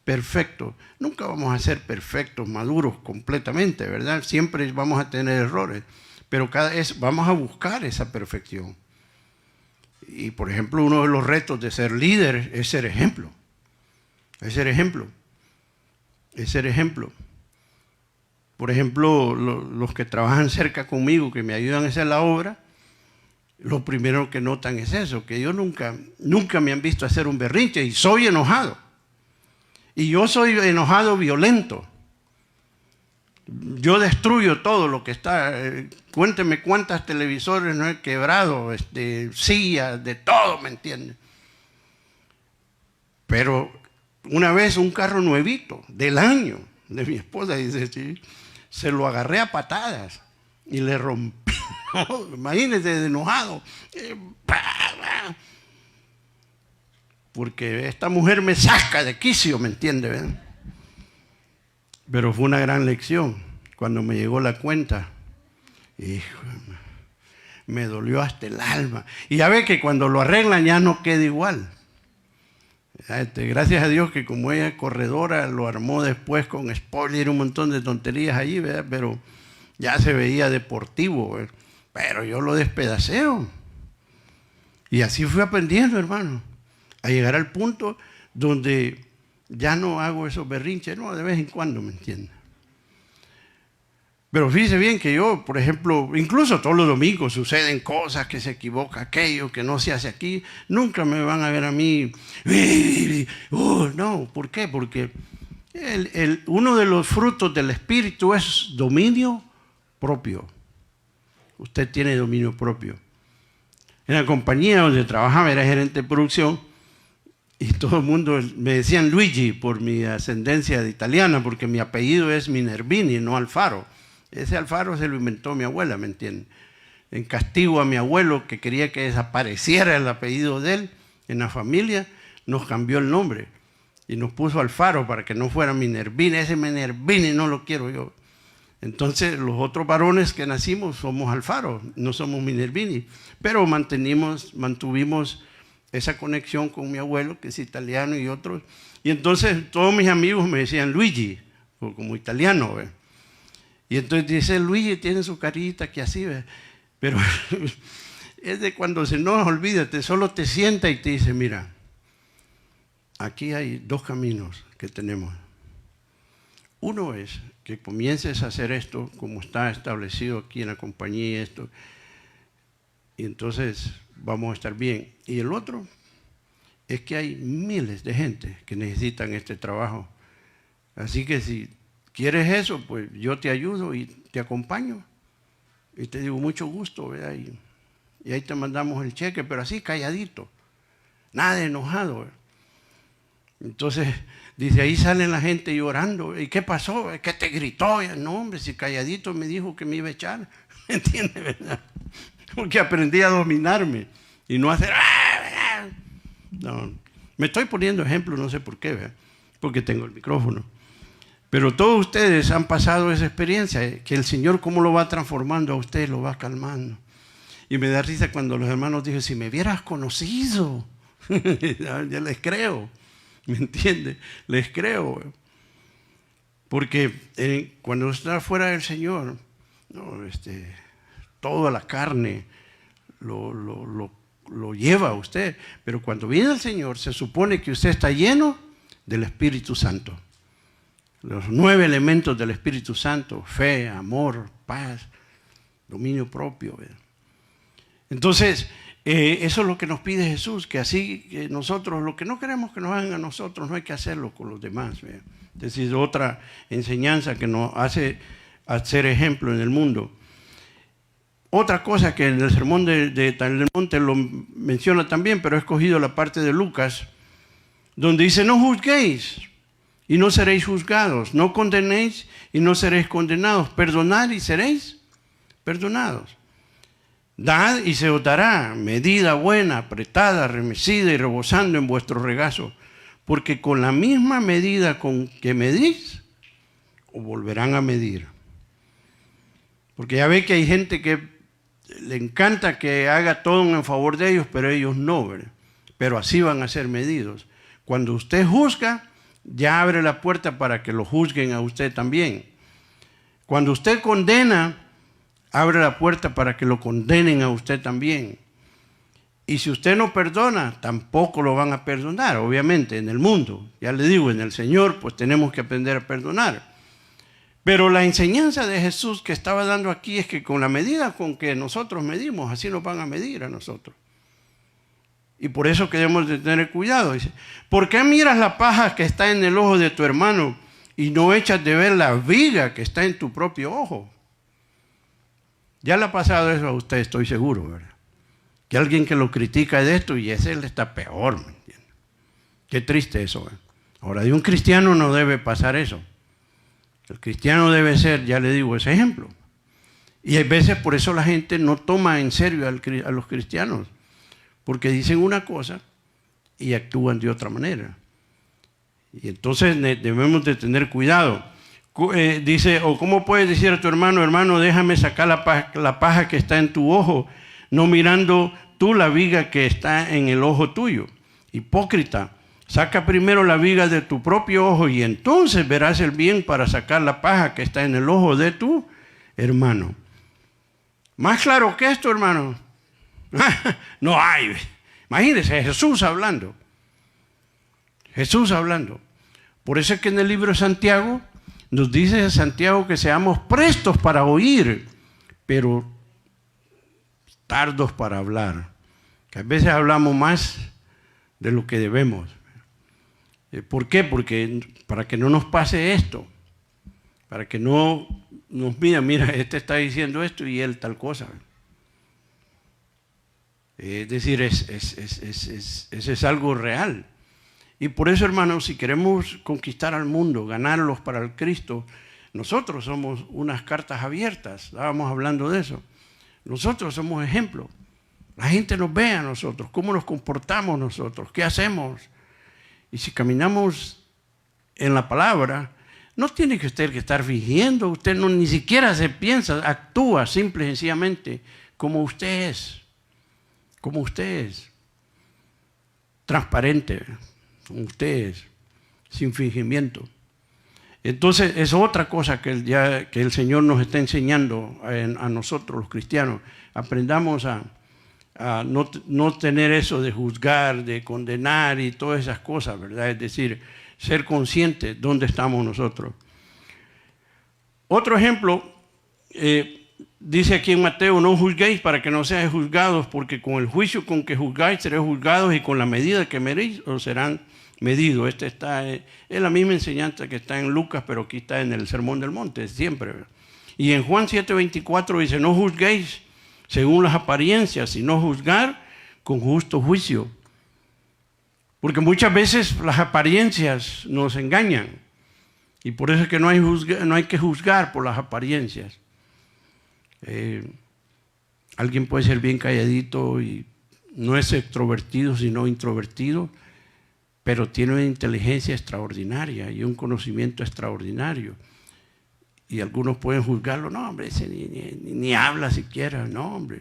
perfecto. Nunca vamos a ser perfectos, maduros completamente, ¿verdad? Siempre vamos a tener errores, pero cada vez vamos a buscar esa perfección. Y por ejemplo, uno de los retos de ser líder es ser ejemplo. Es ser ejemplo. Es ser ejemplo. Por ejemplo, los que trabajan cerca conmigo, que me ayudan a hacer la obra, lo primero que notan es eso, que yo nunca me han visto hacer un berrinche y soy enojado. Y yo soy enojado violento. Yo destruyo todo lo que está. Cuénteme cuántas televisores no he quebrado, sillas, de todo, ¿me entiende? Pero una vez un carro nuevito del año de mi esposa, dice, sí, se lo agarré a patadas y le rompió. Imagínese, de enojado. Porque esta mujer me saca de quicio, ¿me entiende? ¿Ven? Pero fue una gran lección. Cuando me llegó la cuenta, hijo, me dolió hasta el alma. Y ya ve que cuando lo arreglan ya no queda igual. Gracias a Dios que como ella es corredora, lo armó después con spoiler y un montón de tonterías allí, ¿verdad? Pero ya se veía deportivo, ¿verdad? Pero yo lo despedaceo. Y así fui aprendiendo, hermano, a llegar al punto donde ya no hago esos berrinches, no, de vez en cuando, ¿me entiendes? Pero fíjese bien que yo, por ejemplo, incluso todos los domingos suceden cosas, que se equivoca aquello, que no se hace aquí. Nunca me van a ver a mí. No, ¿por qué? Porque uno de los frutos del Espíritu es dominio propio. Usted tiene dominio propio. En la compañía donde trabajaba, era gerente de producción, y todo el mundo me decían Luigi por mi ascendencia de italiana, porque mi apellido es Minervini, no Alfaro. Ese Alfaro se lo inventó mi abuela, ¿me entienden? En castigo a mi abuelo, que quería que desapareciera el apellido de él en la familia, nos cambió el nombre y nos puso Alfaro para que no fuera Minervini. Ese Minervini no lo quiero yo. Entonces los otros varones que nacimos somos Alfaro, no somos Minervini, pero mantuvimos esa conexión con mi abuelo, que es italiano, y otros. Y entonces todos mis amigos me decían Luigi, o como italiano, ¿ve? Y entonces dice, Luigi tiene su carita que así, ¿ve? Pero es de cuando se enoja, olvídate, solo te sienta y te dice, mira, aquí hay dos caminos que tenemos. Uno es que comiences a hacer esto como está establecido aquí en la compañía, esto, y entonces vamos a estar bien. Y el otro es que hay miles de gente que necesitan este trabajo. Así que si quieres eso, pues yo te ayudo y te acompaño. Y te digo, mucho gusto, ¿verdad? Y ahí te mandamos el cheque, pero así calladito, nada de enojado, ¿verdad? Entonces, dice, ahí sale la gente llorando. ¿Y qué pasó? ¿Qué te gritó? No, hombre, si calladito me dijo que me iba a echar. ¿Me entiendes, verdad? Porque aprendí a dominarme y no hacer... No, me estoy poniendo ejemplo, no sé por qué, ¿verdad? Porque tengo el micrófono. Pero todos ustedes han pasado esa experiencia, que el Señor cómo lo va transformando a usted, lo va calmando. Y me da risa cuando los hermanos dicen, si me hubieras conocido, ya les creo. ¿Me entiende? Les creo. Porque cuando está fuera del Señor, no, toda la carne lo lleva a usted. Pero cuando viene el Señor, se supone que usted está lleno del Espíritu Santo. Los 9 elementos del Espíritu Santo: fe, amor, paz, dominio propio, ¿verdad? Entonces, eso es lo que nos pide Jesús, que así que nosotros, lo que no queremos que nos hagan a nosotros, no hay que hacerlo con los demás, ¿verdad? Es decir, otra enseñanza que nos hace hacer ejemplo en el mundo. Otra cosa que en el sermón del monte lo menciona también, pero he escogido la parte de Lucas, donde dice, no juzguéis y no seréis juzgados, no condenéis y no seréis condenados, perdonad y seréis perdonados. Dad y se os dará, medida buena, apretada, remecida y rebosando en vuestro regazo, porque con la misma medida con que medís, os volverán a medir. Porque ya ve que hay gente que le encanta que haga todo en favor de ellos, pero ellos no, ¿verdad? Pero así van a ser medidos. Cuando usted juzga, ya abre la puerta para que lo juzguen a usted también. Cuando usted condena, abre la puerta para que lo condenen a usted también. Y si usted no perdona, tampoco lo van a perdonar, obviamente, en el mundo. Ya le digo, en el Señor, pues tenemos que aprender a perdonar. Pero la enseñanza de Jesús que estaba dando aquí es que con la medida con que nosotros medimos, así nos van a medir a nosotros. Y por eso que debemos de tener cuidado. Dice, ¿por qué miras la paja que está en el ojo de tu hermano y no echas de ver la viga que está en tu propio ojo? Ya le ha pasado eso a usted, estoy seguro, ¿verdad? Que alguien que lo critica de esto y ese le está peor, ¿me entiende? Qué triste eso, ¿eh? Ahora, de un cristiano no debe pasar eso. El cristiano debe ser, ya le digo, ese ejemplo. Y hay veces por eso la gente no toma en serio a los cristianos, porque dicen una cosa y actúan de otra manera. Y entonces debemos de tener cuidado. Dice, o ¿cómo puedes decir a tu hermano, hermano, déjame sacar la paja que está en tu ojo, no mirando tú la viga que está en el ojo tuyo? Hipócrita, saca primero la viga de tu propio ojo y entonces verás el bien para sacar la paja que está en el ojo de tu hermano. Más claro que esto, hermano, no hay. Imagínense, Jesús hablando. Jesús hablando. Por eso es que en el libro de Santiago nos dice Santiago que seamos prestos para oír, pero tardos para hablar. Que a veces hablamos más de lo que debemos. ¿Por qué? Porque para que no nos pase esto, para que no nos mira, este está diciendo esto y él tal cosa. Es decir, eso es algo real. Y por eso, hermanos, si queremos conquistar al mundo, ganarlos para el Cristo, nosotros somos unas cartas abiertas. Estábamos hablando de eso. Nosotros somos ejemplos. La gente nos ve a nosotros, cómo nos comportamos nosotros, qué hacemos. Y si caminamos en la palabra, no tiene que usted estar fingiendo, usted no, ni siquiera se piensa, actúa simple y sencillamente como usted es. Como usted es. Transparente, como usted es, sin fingimiento. Entonces es otra cosa que el Señor nos está enseñando a nosotros los cristianos. Aprendamos a no tener eso de juzgar, de condenar y todas esas cosas, ¿verdad? Es decir, ser conscientes de dónde estamos nosotros. Otro ejemplo, dice aquí en Mateo, no juzguéis para que no seáis juzgados, porque con el juicio con que juzgáis seréis juzgados y con la medida que medís os serán medidos. Este está es la misma enseñanza que está en Lucas, pero aquí está en el Sermón del Monte, siempre, ¿verdad? Y en Juan 7:24 dice, no juzguéis según las apariencias, sino juzgar con justo juicio. Porque muchas veces las apariencias nos engañan. Y por eso es que no hay que juzgar por las apariencias. Alguien puede ser bien calladito y no es extrovertido, sino introvertido, pero tiene una inteligencia extraordinaria y un conocimiento extraordinario. Y algunos pueden juzgarlo, no, hombre, ese ni habla siquiera, no, hombre,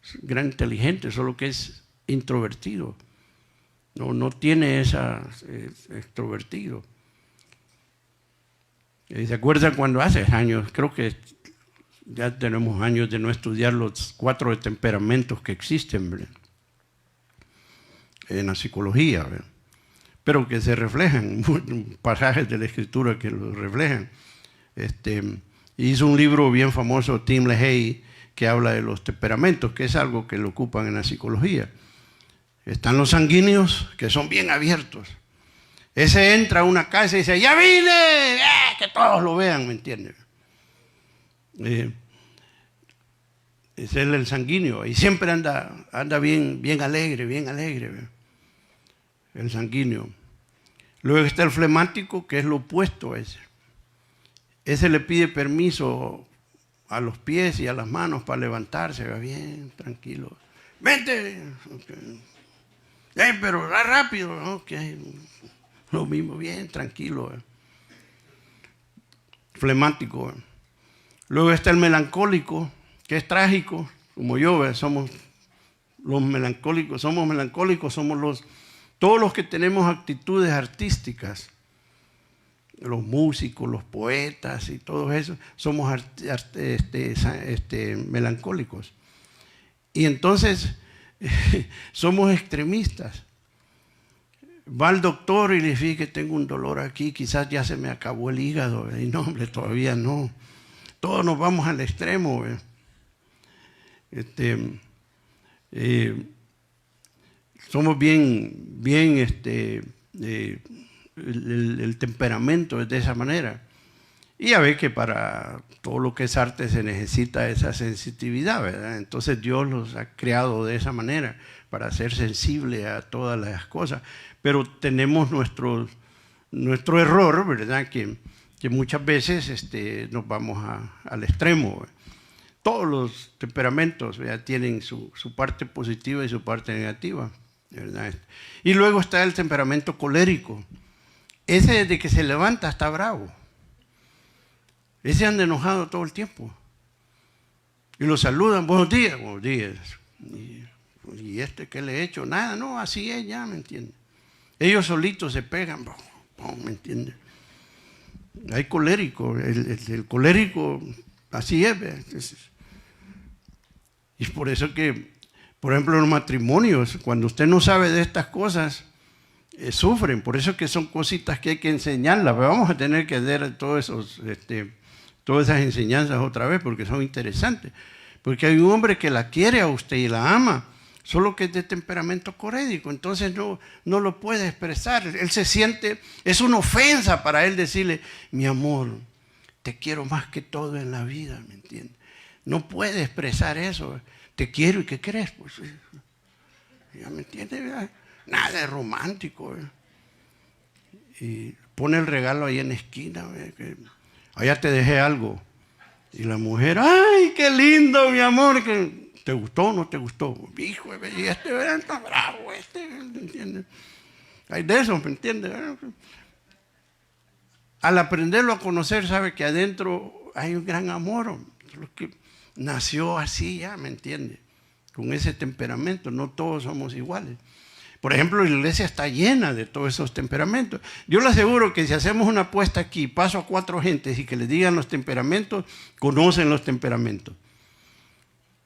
es gran inteligente, solo que es introvertido, no tiene es extrovertido. ¿Se acuerdan cuando hace años, creo que ya tenemos años de no estudiar los 4 temperamentos que existen, ¿verdad?, en la psicología, ¿verdad?, pero que se reflejan en pasajes de la Escritura que los reflejan. Hizo un libro bien famoso, Tim LaHaye, que habla de los temperamentos, que es algo que lo ocupan en la psicología. Están los sanguíneos, que son bien abiertos. Ese entra a una casa y dice, ¡ya vine! Que todos lo vean, ¿me entiendes? Ese es el sanguíneo, y siempre anda bien alegre, el sanguíneo. Luego está el flemático, que es lo opuesto a ese. Ese le pide permiso a los pies y a las manos para levantarse, va bien, tranquilo. ¡Vente! Okay. Pero rápido, ok. Lo mismo, bien, tranquilo. Flemático. Luego está el melancólico, que es trágico, como yo, somos los melancólicos, somos todos los que tenemos actitudes artísticas. Los músicos, los poetas y todo eso, somos melancólicos. Y entonces somos extremistas. Va al doctor y le dice que tengo un dolor aquí, quizás ya se me acabó el hígado. Y no, hombre, todavía no. Todos nos vamos al extremo. Somos bien el temperamento es de esa manera. Y ya ve que para todo lo que es arte se necesita esa sensitividad, ¿verdad? Entonces Dios los ha creado de esa manera, para ser sensible a todas las cosas. Pero tenemos nuestro error, ¿verdad? Que muchas veces nos vamos al extremo. todos los temperamentos, ¿verdad?, tienen su parte positiva y su parte negativa, ¿verdad? Y luego está el temperamento colérico. Ese desde que se levanta está bravo. Ese anda enojado todo el tiempo. Y lo saludan, buenos días, buenos días. ¿Y qué le he hecho? Nada, no, así es ya, ¿me entiende? Ellos solitos se pegan, ¿me entiende? Hay colérico, el colérico así es, ¿verdad? Y es por eso que, por ejemplo, en los matrimonios, cuando usted no sabe de estas cosas, sufren. Por eso que son cositas que hay que enseñarlas. Pero vamos a tener que dar todas esas enseñanzas otra vez porque son interesantes. Porque hay un hombre que la quiere a usted y la ama, solo que es de temperamento colérico, entonces no lo puede expresar. Él se siente, es una ofensa para él decirle, mi amor, te quiero más que todo en la vida, ¿me entiendes? No puede expresar eso. Te quiero y ¿qué crees? Pues, ¿ya me entiendes? Nada de romántico. Y pone el regalo ahí en la esquina. Que allá te dejé algo. Y la mujer, ¡ay, qué lindo, mi amor! ¿Te gustó o no te gustó? Hijo, y está bravo, ¿me entiendes? Hay de eso, ¿me entiendes? Al aprenderlo a conocer, sabe que adentro hay un gran amor. Lo que nació así ya, ¿me entiende? Con ese temperamento, no todos somos iguales. Por ejemplo, la iglesia está llena de todos esos temperamentos. Yo le aseguro que si hacemos una apuesta aquí, paso a 4 gentes y que les digan los temperamentos, conocen los temperamentos.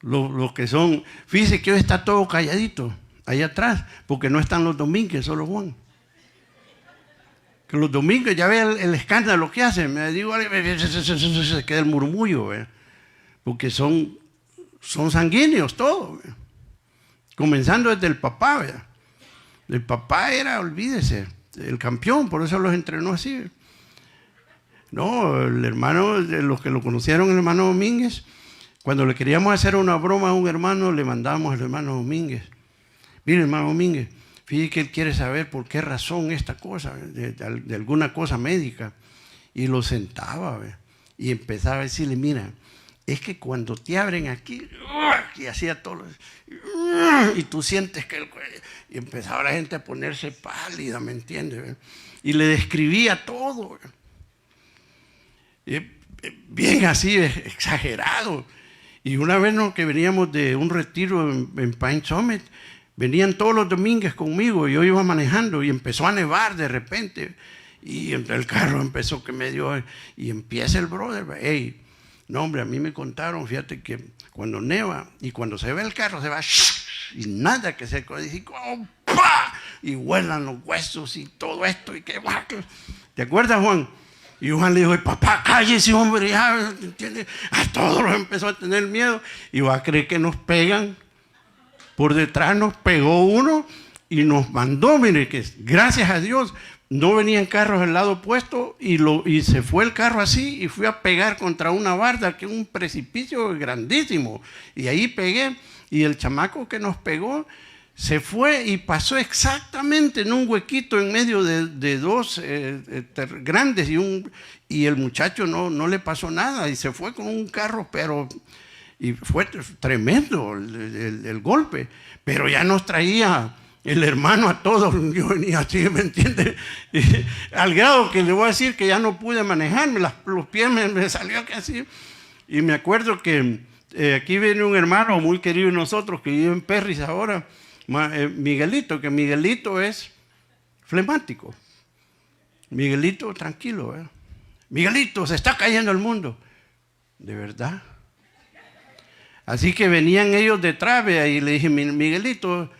Los que son, fíjese que hoy está todo calladito, allá atrás, porque no están los Domínguez, solo Juan. Que los Domínguez, ya ve el escándalo que hacen, me digo, se queda el murmullo, ¿ve? Porque son sanguíneos todos, ¿ve? Comenzando desde el papá, ¿ve? El papá era, olvídese, el campeón, por eso los entrenó así, ¿ve? No, el hermano, los que lo conocieron, el hermano Domínguez, cuando le queríamos hacer una broma a un hermano, le mandamos al hermano Domínguez. Mire, hermano Domínguez, fíjese que él quiere saber por qué razón esta cosa, de alguna cosa médica. Y lo sentaba, ¿ve? Y empezaba a decirle, mira, es que cuando te abren aquí, y hacía todo, y tú sientes que y empezaba la gente a ponerse pálida, ¿me entiendes? ¿Ve? Y le describía todo, bien así, exagerado. Y una vez que veníamos de un retiro en Pine Summit, venían todos los domingos conmigo, y yo iba manejando y empezó a nevar de repente. Y el carro empezó que me dio, y empieza el brother, hey, no hombre, a mí me contaron, fíjate que cuando neva y cuando se ve el carro se va, y nada que se dice, oh, ¡pah! Y vuelan los huesos y todo esto, y qué va. ¿Te acuerdas, Juan? Y Juan le dijo, papá, cállese, hombre, ya, ¿entiendes? A todos los empezó a tener miedo. Y va a creer que nos pegan. Por detrás nos pegó uno y nos mandó, mire, que gracias a Dios no venían carros del lado opuesto y se fue el carro así y fui a pegar contra una barda, que es un precipicio grandísimo. Y ahí pegué y el chamaco que nos pegó se fue y pasó exactamente en un huequito en medio de dos grandes y el muchacho no le pasó nada y se fue con un carro, pero y fue tremendo el golpe, pero ya nos traía el hermano a todos, yo venía así, ¿me entiende? Al grado que le voy a decir que ya no pude manejarme, los pies me salió así. Y me acuerdo que aquí viene un hermano muy querido de nosotros que vive en Perris ahora, Miguelito, que Miguelito es flemático. Miguelito, tranquilo, ¿eh? Miguelito, se está cayendo el mundo. ¿De verdad? Así que venían ellos detrás, y le dije, Miguelito,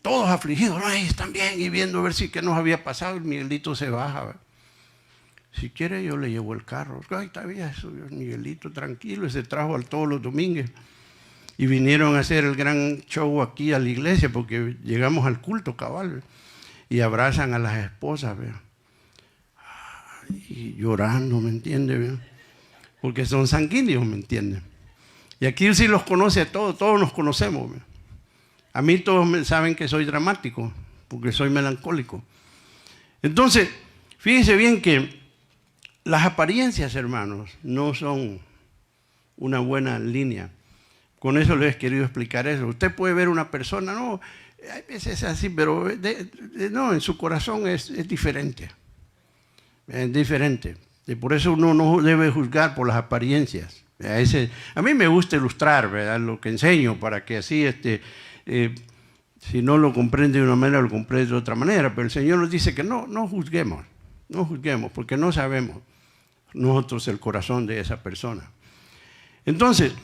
todos afligidos, no, están bien, y viendo a ver si qué nos había pasado. El Miguelito se baja, ¿verdad? Si quiere yo le llevo el carro. Ay, está bien, eso, Miguelito, tranquilo, y se trajo a todos los domingos. Y vinieron a hacer el gran show aquí a la iglesia, porque llegamos al culto cabal, ¿verdad? Y abrazan a las esposas, ¿verdad? Y llorando, ¿me entiende? Porque son sanguíneos, ¿me entiende? Y aquí sí los conoce a todos nos conocemos, ¿verdad? A mí todos saben que soy dramático, porque soy melancólico. Entonces, fíjense bien que las apariencias, hermanos, no son una buena línea. Con eso les he querido explicar eso. Usted puede ver una persona, no, a veces es así, pero no, en su corazón es diferente. Es diferente. Y por eso uno no debe juzgar por las apariencias. A mí me gusta ilustrar, ¿verdad?, lo que enseño, para que así, si no lo comprende de una manera, lo comprende de otra manera. Pero el Señor nos dice que no juzguemos, porque no sabemos nosotros el corazón de esa persona. Entonces,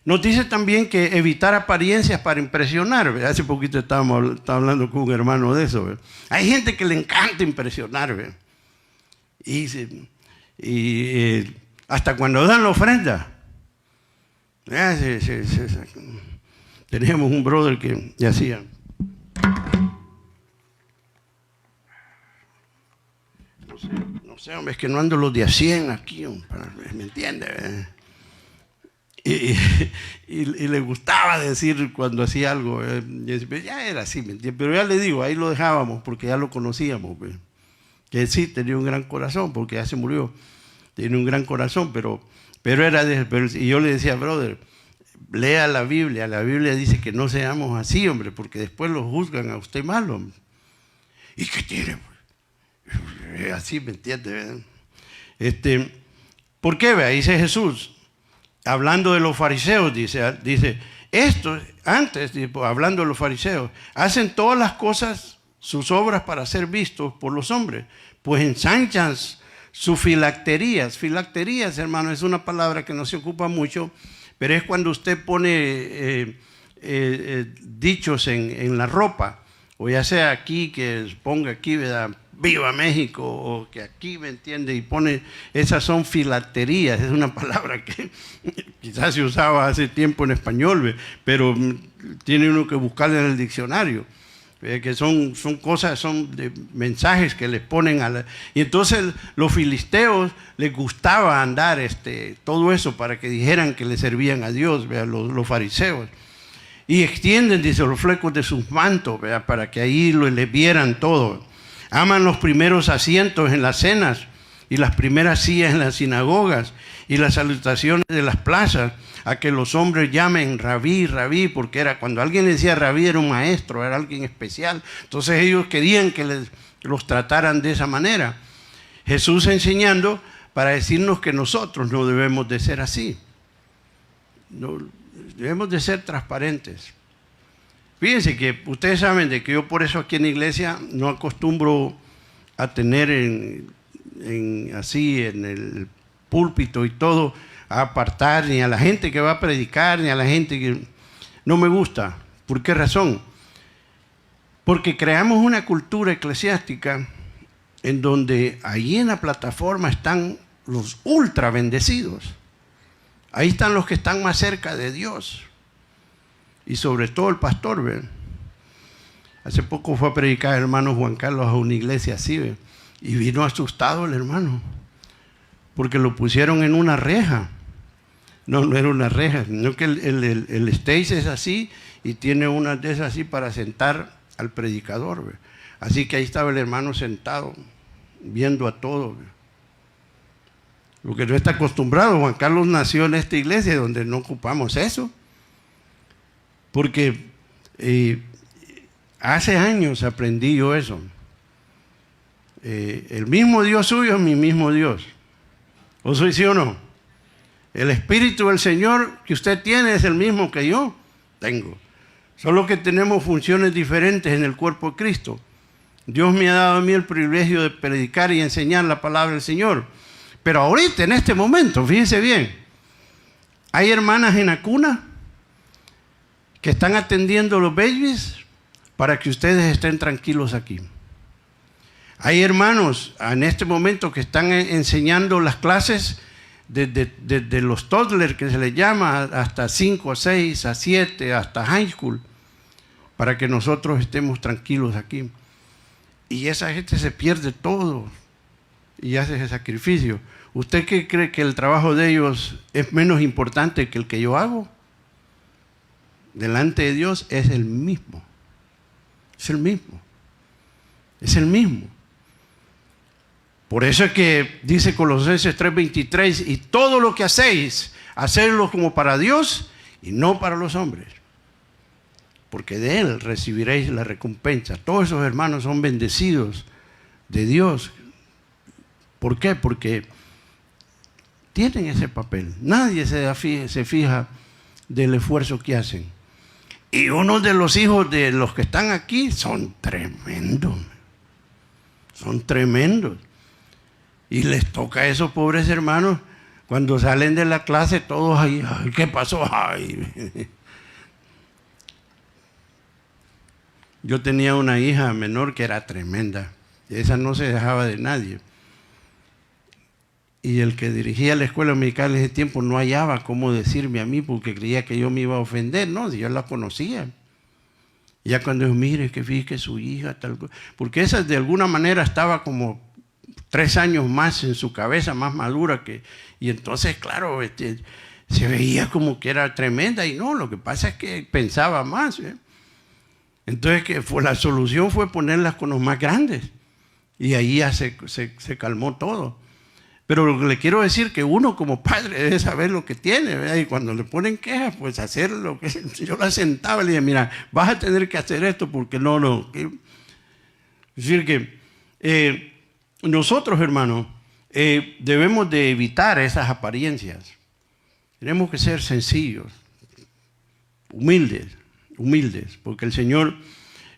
nos dice también que evitar apariencias para impresionar, ¿verdad? Hace poquito estaba hablando con un hermano de eso, ¿verdad? Hay gente que le encanta impresionar, ¿verdad? Y hasta cuando dan la ofrenda. Teníamos un brother que hacía. No sé, hombre, es que no ando los de a 100 aquí, hombre, ¿me entiende? Y le gustaba decir cuando hacía algo, ya era así, ¿me entiende? Pero ya le digo, ahí lo dejábamos porque ya lo conocíamos, ¿ve? Que sí, tenía un gran corazón, porque ya se murió, tiene un gran corazón, pero y yo le decía, brother, lea la Biblia dice que no seamos así, hombre, porque después lo juzgan a usted mal, hombre. ¿Y qué tiene? Es así, ¿me entiende? ¿Por qué? Vea, dice Jesús, hablando de los fariseos, dice estos, antes, hablando de los fariseos, hacen todas las cosas, sus obras para ser vistos por los hombres, pues ensanchan sus filacterías. Filacterías, hermano, es una palabra que no se ocupa mucho, pero es cuando usted pone dichos en la ropa, o ya sea aquí, que ponga aquí, ¿verdad?, ¡Viva México!, o que aquí, ¿me entiende?, y pone, esas son filacterías, es una palabra que quizás se usaba hace tiempo en español, pero tiene uno que buscarla en el diccionario, que son cosas, son de mensajes que les ponen y entonces los filisteos les gustaba andar todo eso para que dijeran que le servían a Dios, los fariseos, y extienden, dice, los flecos de sus mantos, para que ahí les vieran todo. Aman los primeros asientos en las cenas y las primeras sillas en las sinagogas y las salutaciones de las plazas, a que los hombres llamen rabí, rabí, porque era cuando alguien decía rabí era un maestro, era alguien especial. Entonces ellos querían que los trataran de esa manera. Jesús enseñando para decirnos que nosotros no debemos de ser así. No, debemos de ser transparentes. Fíjense que ustedes saben de que yo por eso aquí en la iglesia no acostumbro a tener así en el púlpito y todo, a apartar ni a la gente que va a predicar, ni a la gente que... No me gusta. ¿Por qué razón? Porque creamos una cultura eclesiástica en donde ahí en la plataforma están los ultra bendecidos. Ahí están los que están más cerca de Dios. Y sobre todo el pastor, ¿ve? Hace poco fue a predicar el hermano Juan Carlos a una iglesia así, ¿ve? Y vino asustado el hermano, porque lo pusieron en una reja. No era una reja, sino que el stage es así y tiene una de esas así para sentar al predicador, ¿ve? Así que ahí estaba el hermano sentado, viendo a todo, ¿ve? Lo que no está acostumbrado. Juan Carlos nació en esta iglesia donde no ocupamos eso. Porque hace años aprendí yo eso. El mismo Dios suyo es mi mismo Dios. ¿O soy sí o no? El Espíritu del Señor que usted tiene es el mismo que yo tengo. Solo que tenemos funciones diferentes en el cuerpo de Cristo. Dios me ha dado a mí el privilegio de predicar y enseñar la palabra del Señor. Pero ahorita, en este momento, fíjense bien, hay hermanas en la cuna que están atendiendo los babies para que ustedes estén tranquilos aquí. Hay hermanos en este momento que están enseñando las clases de los toddlers, que se les llama, hasta 5, 6, a 7, hasta high school, para que nosotros estemos tranquilos aquí. Y esa gente se pierde todo y hace ese sacrificio. ¿Usted qué cree, que el trabajo de ellos es menos importante que el que yo hago? Delante de Dios es el mismo. Es el mismo. Es el mismo. Por eso es que dice Colosenses 3:23, y todo lo que hacéis, hacedlo como para Dios y no para los hombres, porque de Él recibiréis la recompensa. Todos esos hermanos son bendecidos de Dios. ¿Por qué? Porque tienen ese papel. Nadie se fija del esfuerzo que hacen. Y uno de los hijos de los que están aquí son tremendos. Son tremendos. Y les toca a esos pobres hermanos, cuando salen de la clase, todos ahí, ay, ¿qué pasó? Ay. Yo tenía una hija menor que era tremenda. Esa no se dejaba de nadie. Y el que dirigía la escuela dominical en ese tiempo no hallaba cómo decirme a mí porque creía que yo me iba a ofender. No, yo la conocía. Ya cuando yo, mire, que fíjese su hija, tal cosa. Porque esa de alguna manera estaba como 3 años más en su cabeza, más madura que... Y entonces, claro, se veía como que era tremenda. Y no, lo que pasa es que pensaba más. Entonces, la solución fue ponerlas con los más grandes. Y ahí ya se calmó todo. Pero lo que le quiero decir es que uno como padre debe saber lo que tiene, ¿verdad? Y cuando le ponen quejas, pues hacer lo que... Yo la sentaba y le dije, mira, vas a tener que hacer esto porque no. Es decir que nosotros, hermanos, debemos de evitar esas apariencias. Tenemos que ser sencillos, humildes, porque el Señor,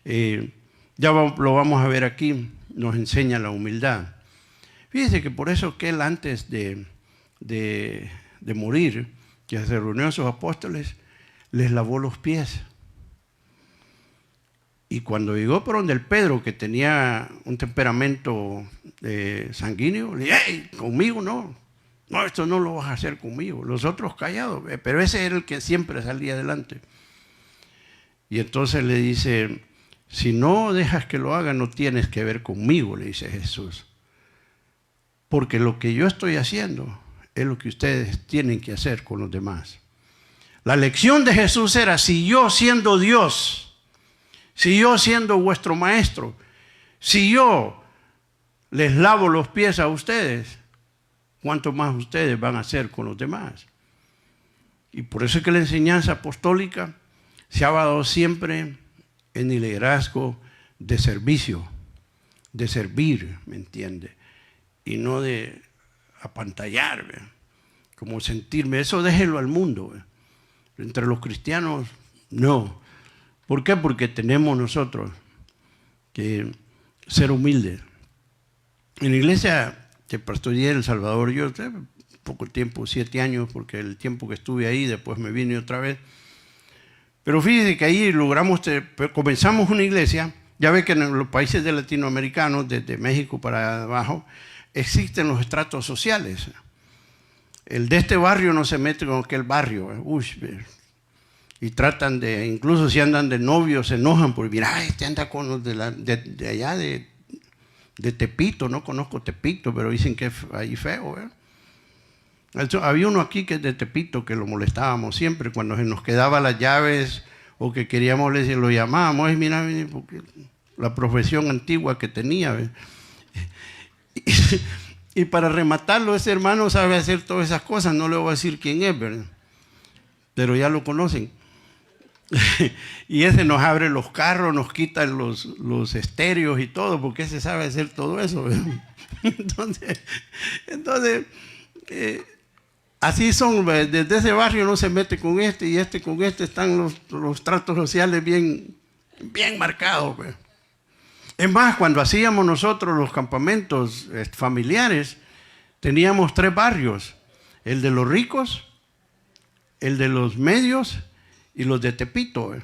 ya lo vamos a ver aquí, nos enseña la humildad. Fíjese que por eso que Él antes de morir, que se reunió a sus apóstoles, les lavó los pies. Y cuando llegó por donde el Pedro, que tenía un temperamento sanguíneo, le dije, hey, conmigo no, esto no lo vas a hacer conmigo. Los otros callados, pero ese era el que siempre salía adelante. Y entonces le dice, si no dejas que lo haga, no tienes que ver conmigo, le dice Jesús. Porque lo que yo estoy haciendo es lo que ustedes tienen que hacer con los demás. La lección de Jesús era, si yo siendo Dios, si yo siendo vuestro maestro, si yo les lavo los pies a ustedes, ¿cuánto más ustedes van a hacer con los demás? Y por eso es que la enseñanza apostólica se ha basado siempre en el liderazgo de servicio, de servir, ¿me entiende? Y no de apantallar, ¿verdad? Como sentirme, eso déjelo al mundo, ¿verdad? Entre los cristianos, no. ¿Por qué? Porque tenemos nosotros que ser humildes. En la iglesia que pastoreé en El Salvador, yo poco tiempo, 7 años, porque el tiempo que estuve ahí, después me vine otra vez. Pero fíjese que ahí comenzamos una iglesia. Ya ve que en los países de latinoamericanos, desde México para abajo, existen los estratos sociales. El de este barrio no se mete con aquel barrio. Y tratan de, incluso si andan de novios, se enojan porque, mira, este anda con los de allá de Tepito. No conozco Tepito, pero dicen que es ahí feo. Había uno aquí que es de Tepito, que lo molestábamos siempre cuando se nos quedaban las llaves o que queríamos, lo llamábamos. Mira, porque la profesión antigua que tenía. Y para rematarlo, ese hermano sabe hacer todas esas cosas. No le voy a decir quién es, ¿verdad? Pero ya lo conocen. Y ese nos abre los carros, nos quita los estéreos y todo, porque ese sabe hacer todo eso, ¿verdad? Entonces así son. Desde ese barrio no se mete con este y este con este. Están los tratos sociales bien marcados, ¿verdad? Es más, cuando hacíamos nosotros los campamentos familiares, teníamos 3 barrios, el de los ricos, el de los medios y los de Tepito.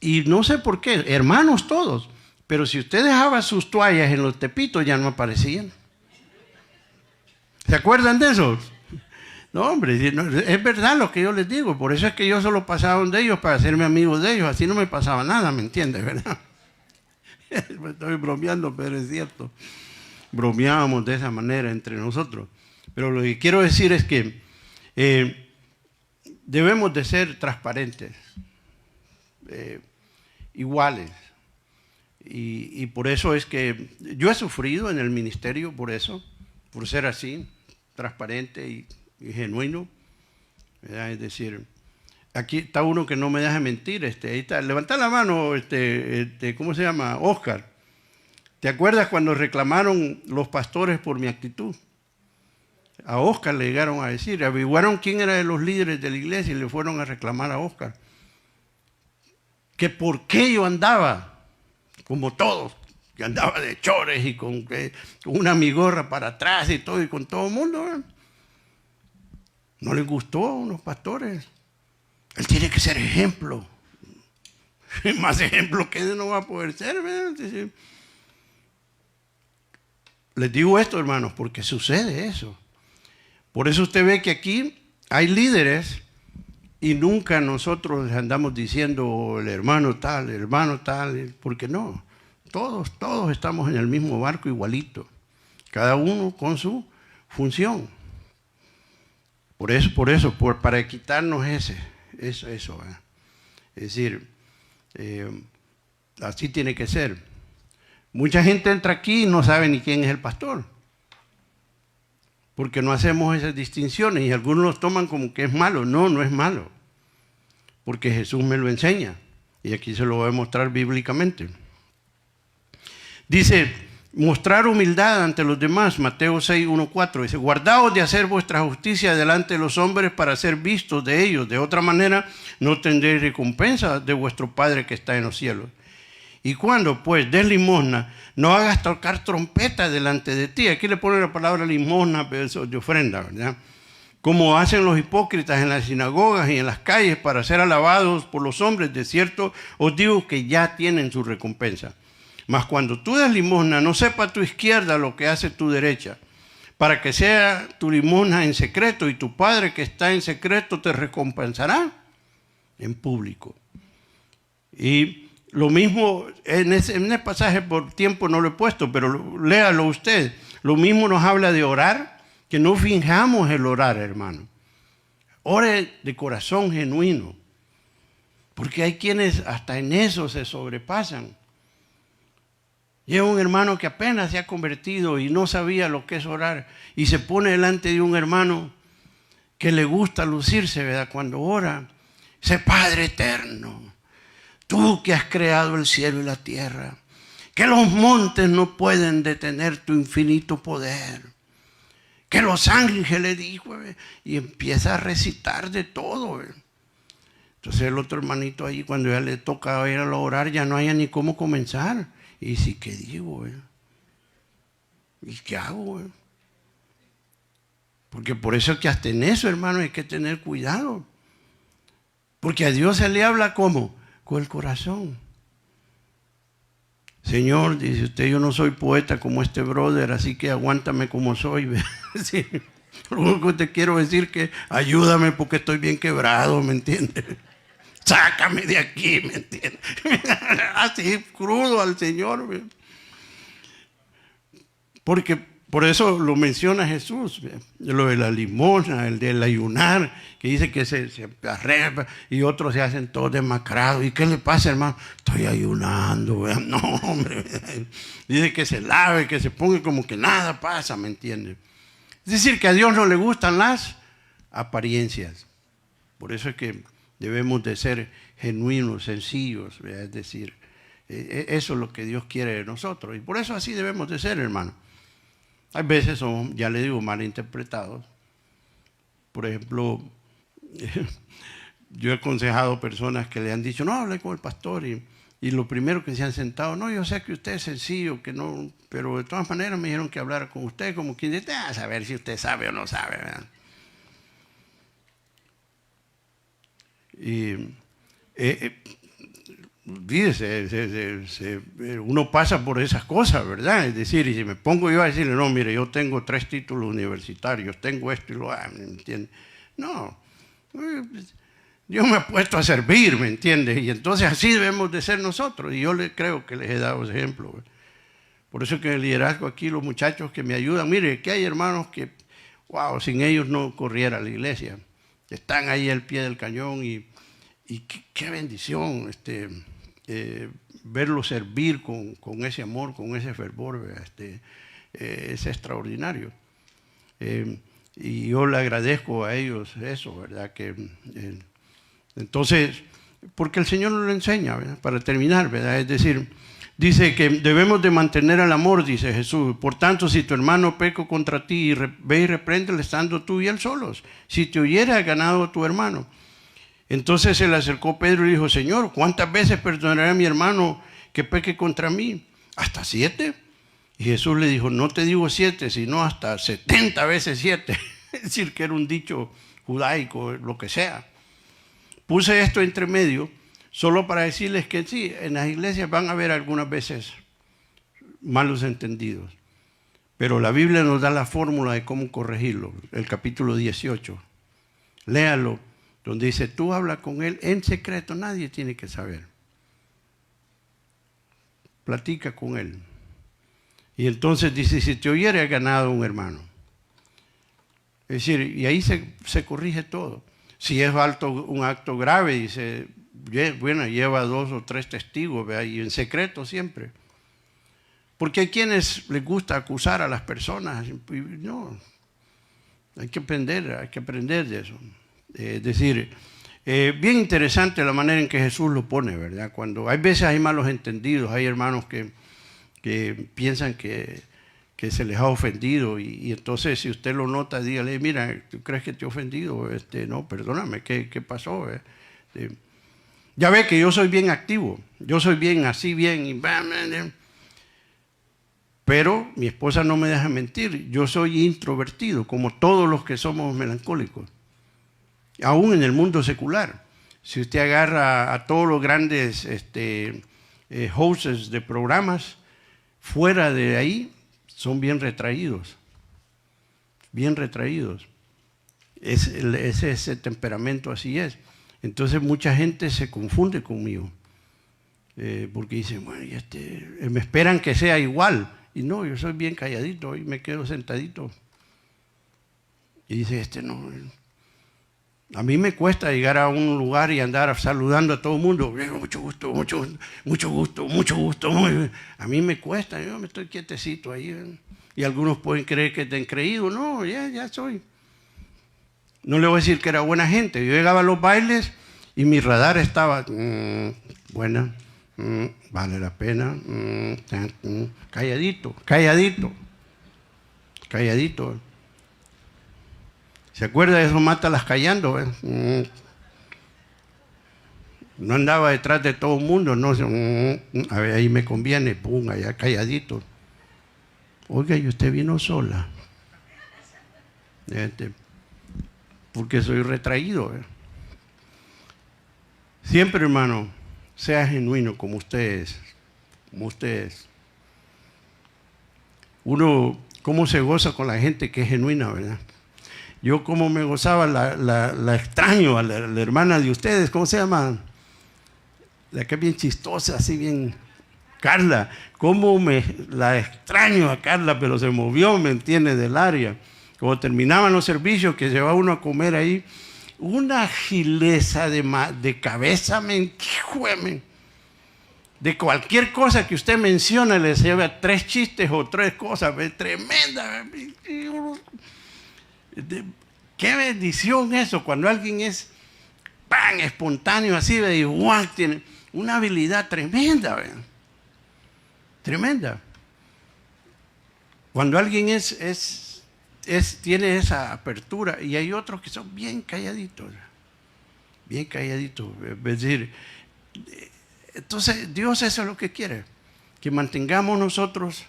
Y no sé por qué, hermanos todos, pero si usted dejaba sus toallas en los Tepitos ya no aparecían. ¿Se acuerdan de eso? No, hombre, es verdad lo que yo les digo, por eso es que yo solo pasaba de ellos para hacerme amigo de ellos, así no me pasaba nada, ¿me entiendes, verdad? Me estoy bromeando, pero es cierto. Bromeábamos de esa manera entre nosotros. Pero lo que quiero decir es que debemos de ser transparentes, iguales. Y por eso es que yo he sufrido en el ministerio por eso, por ser así, transparente y genuino, ¿verdad? Es decir, aquí está uno que no me deja mentir, ahí está, levanta la mano, ¿cómo se llama? Oscar. ¿Te acuerdas cuando reclamaron los pastores por mi actitud? A Oscar le llegaron a decir, averiguaron quién era de los líderes de la iglesia y le fueron a reclamar a Oscar. Que por qué yo andaba, como todos, que andaba de chores y con una migorra para atrás y todo, y con todo el mundo. No les gustó a unos pastores. Él tiene que ser ejemplo. Más ejemplo que él no va a poder ser, ¿verdad? Les digo esto, hermanos, porque sucede eso. Por eso usted ve que aquí hay líderes y nunca nosotros les andamos diciendo el hermano tal, porque no. Todos estamos en el mismo barco igualito. Cada uno con su función. Para quitarnos eso. ¿Eh? Es decir, así tiene que ser. Mucha gente entra aquí y no sabe ni quién es el pastor. Porque no hacemos esas distinciones y algunos los toman como que es malo. No, no es malo. Porque Jesús me lo enseña. Y aquí se lo voy a mostrar bíblicamente. Dice, mostrar humildad ante los demás, Mateo 6, 1, 4. Dice, guardaos de hacer vuestra justicia delante de los hombres para ser vistos de ellos. De otra manera no tendréis recompensa de vuestro Padre que está en los cielos. Y cuando pues des limosna, no hagas tocar trompeta delante de ti. Aquí le pone la palabra limosna, pero eso de ofrenda, ¿verdad? Como hacen los hipócritas en las sinagogas y en las calles para ser alabados por los hombres. De cierto os digo que ya tienen su recompensa. Mas cuando tú des limosna, no sepa tu izquierda lo que hace tu derecha, para que sea tu limosna en secreto, y tu Padre que está en secreto te recompensará en público. Y lo mismo, en ese pasaje por tiempo no lo he puesto, pero léalo usted. Lo mismo nos habla de orar, que no finjamos el orar, hermano. Ore de corazón genuino, porque hay quienes hasta en eso se sobrepasan. Llega un hermano que apenas se ha convertido y no sabía lo que es orar y se pone delante de un hermano que le gusta lucirse, ¿verdad? Cuando ora, dice, Padre eterno, tú que has creado el cielo y la tierra, que los montes no pueden detener tu infinito poder, que los ángeles, dijo, y empieza a recitar de todo. Entonces el otro hermanito ahí, cuando ya le toca ir a orar, ya no haya ni cómo comenzar. Y sí, ¿qué digo? ¿Y qué hago? Porque por eso es que hasta en eso, hermano, hay que tener cuidado. Porque a Dios se le habla ¿cómo? Con el corazón. Señor, dice usted, yo no soy poeta como este brother, así que aguántame como soy. Sí. Lo único que te quiero decir es que ayúdame porque estoy bien quebrado, ¿me entiendes? Sácame de aquí, ¿me entiendes? Así, crudo al Señor. Porque por eso lo menciona Jesús, lo de la limosna, el del ayunar, que dice que se arregla y otros se hacen todos demacrados. ¿Y qué le pasa, hermano? Estoy ayunando, ¿verdad? No, hombre. Dice que se lave, que se ponga como que nada pasa, ¿me entiendes? Es decir, que a Dios no le gustan las apariencias. Por eso es que debemos de ser genuinos, sencillos, ¿verdad? Es decir, eso es lo que Dios quiere de nosotros. Y por eso así debemos de ser, hermano. Hay veces son, ya le digo, mal interpretados. Por ejemplo, yo he aconsejado personas que le han dicho, no, hable con el pastor. Y lo primero que se han sentado, no, yo sé que usted es sencillo, que no, pero de todas maneras me dijeron que hablara con usted, como quien dice, a saber si usted sabe o no sabe, ¿verdad? Y uno pasa por esas cosas, ¿verdad? Es decir, y si me pongo yo a decirle, no, mire, yo tengo 3 títulos universitarios, tengo esto y lo hago, ¿me entiendes? No, Dios me ha puesto a servir, ¿me entiendes? Y entonces así debemos de ser nosotros, y yo creo que les he dado ese ejemplo. Por eso que en el liderazgo aquí, los muchachos que me ayudan, mire, que hay hermanos que, wow, sin ellos no corriera la iglesia. Están ahí al pie del cañón y qué bendición verlo servir con ese amor, con ese fervor, es extraordinario. Y yo le agradezco a ellos eso, ¿verdad? Entonces, porque el Señor nos lo enseña, ¿verdad? Para terminar, ¿verdad? Es decir, dice que debemos de mantener el amor, dice Jesús. Por tanto, si tu hermano peca contra ti, ve y repréndele estando tú y él solos. Si te oyere, has ganado a tu hermano. Entonces se le acercó Pedro y dijo, Señor, ¿cuántas veces perdonaré a mi hermano que peque contra mí? ¿Hasta 7? Y Jesús le dijo, no te digo 7, sino hasta 70 veces 7. Es decir, que era un dicho judaico, lo que sea. Puse esto entre medio solo para decirles que sí, en las iglesias van a haber algunas veces malos entendidos. Pero la Biblia nos da la fórmula de cómo corregirlo. El capítulo 18. Léalo, donde dice, tú habla con él en secreto, nadie tiene que saber. Platica con él. Y entonces dice, si te oyere, has ganado a un hermano. Es decir, y ahí se corrige todo. Si es un acto grave, dice, bueno, lleva 2 o 3 testigos, ¿verdad? Y en secreto siempre. Porque hay quienes les gusta acusar a las personas. No, hay que aprender de eso. Es decir, bien interesante la manera en que Jesús lo pone, ¿verdad? Cuando hay veces hay malos entendidos, hay hermanos que piensan que se les ha ofendido y entonces si usted lo nota, dígale, mira, ¿tú crees que te he ofendido? No, perdóname, ¿qué pasó? Ya ve que yo soy bien activo, yo soy bien así, bien, pero mi esposa no me deja mentir, yo soy introvertido, como todos los que somos melancólicos, aún en el mundo secular. Si usted agarra a todos los grandes hosts de programas, fuera de ahí, son bien retraídos, bien retraídos. Ese temperamento así es. Entonces mucha gente se confunde conmigo, porque dicen, bueno, me esperan que sea igual. Y no, yo soy bien calladito y me quedo sentadito. Y dice, no. A mí me cuesta llegar a un lugar y andar saludando a todo el mundo. Mucho gusto, mucho gusto, mucho gusto. A mí me cuesta, yo me estoy quietecito ahí. Y algunos pueden creer que te han creído. No, ya soy. No le voy a decir que era buena gente. Yo llegaba a los bailes y mi radar estaba, buena, vale la pena, calladito. ¿Se acuerda de eso? Mátalas callando. No andaba detrás de todo el mundo, no. A ver, ahí me conviene, pum, allá calladito. Oiga, ¿y usted vino sola? Porque soy retraído. Siempre, hermano, sea genuino como ustedes. Uno, ¿cómo se goza con la gente que es genuina, verdad? Yo como me gozaba, la extraño a la hermana de ustedes, ¿cómo se llama? La que es bien chistosa, así bien, Carla. Cómo la extraño a Carla, pero se movió, ¿me entiende? Del área. Cuando terminaban los servicios, que se va uno a comer ahí, una agileza de cabeza, de cualquier cosa que usted menciona, le lleva 3 chistes o 3 cosas, tremenda. Qué bendición eso, cuando alguien es pan espontáneo así, igual tiene una habilidad tremenda, ¿verdad? Tremenda. Cuando alguien tiene esa apertura, y hay otros que son bien calladitos. Es decir, entonces Dios eso es lo que quiere, que mantengamos nosotros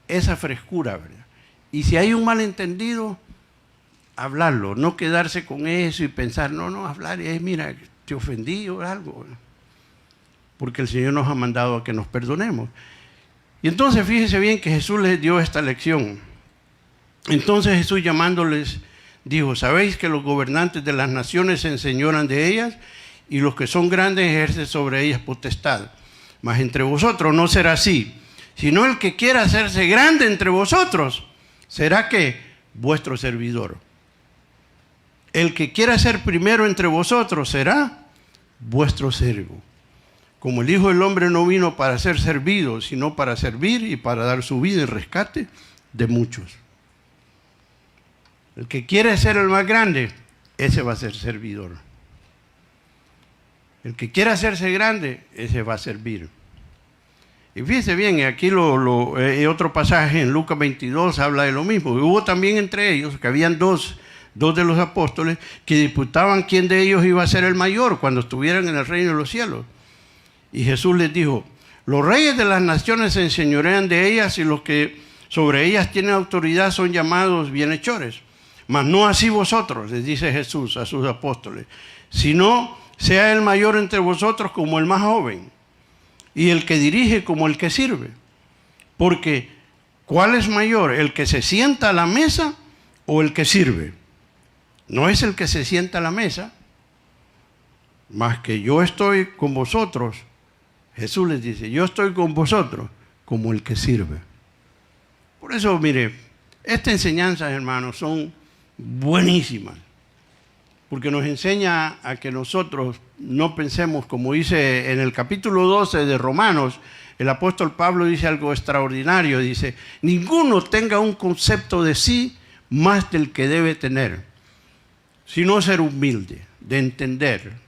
esa frescura, ¿verdad? Y si hay un malentendido, hablarlo, no quedarse con eso y pensar, no, hablar es, mira, te ofendí o algo, ¿verdad? Porque el Señor nos ha mandado a que nos perdonemos. Y entonces fíjese bien que Jesús les dio esta lección. Entonces Jesús llamándoles dijo, ¿sabéis que los gobernantes de las naciones se enseñoran de ellas y los que son grandes ejercen sobre ellas potestad? Mas entre vosotros no será así, sino el que quiera hacerse grande entre vosotros será que vuestro servidor. El que quiera ser primero entre vosotros será vuestro siervo. como el Hijo del Hombre no vino para ser servido, sino para servir y para dar su vida en rescate de muchos. El que quiere ser el más grande, ese va a ser servidor. El que quiera hacerse grande, ese va a servir. Y fíjese bien, aquí otro pasaje en Lucas 22 habla de lo mismo. Hubo también entre ellos, que habían dos de los apóstoles, que disputaban quién de ellos iba a ser el mayor cuando estuvieran en el reino de los cielos. Y Jesús les dijo, los reyes de las naciones se enseñorean de ellas y los que sobre ellas tienen autoridad son llamados bienhechores. Mas no así vosotros, les dice Jesús a sus apóstoles, sino sea el mayor entre vosotros como el más joven y el que dirige como el que sirve. Porque, ¿cuál es mayor? ¿El que se sienta a la mesa o el que sirve? No es el que se sienta a la mesa, más que yo estoy con vosotros. Jesús les dice, yo estoy con vosotros como el que sirve. Por eso, mire, estas enseñanzas, hermanos, son buenísimas, porque nos enseña a que nosotros no pensemos, como dice en el capítulo 12 de Romanos, el apóstol Pablo dice algo extraordinario, dice, ninguno tenga un concepto de sí más del que debe tener, sino ser humilde, de entender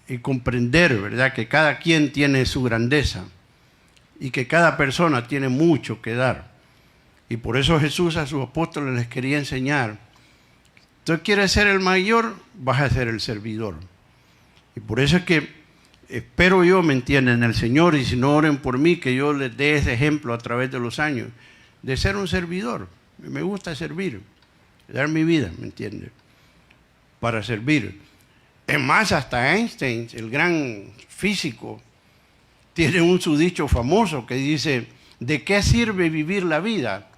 y comprender, ¿verdad?, que cada quien tiene su grandeza y que cada persona tiene mucho que dar. Y por eso Jesús a sus apóstoles les quería enseñar, tú quieres ser el mayor, vas a ser el servidor. Y por eso es que espero yo, me entienden, el Señor, y si no oren por mí, que yo les dé ese ejemplo a través de los años, de ser un servidor. Me gusta servir, dar mi vida, ¿me entienden?, para servir. Es más, hasta Einstein, el gran físico, tiene un su dicho famoso que dice, ¿de qué sirve vivir la vida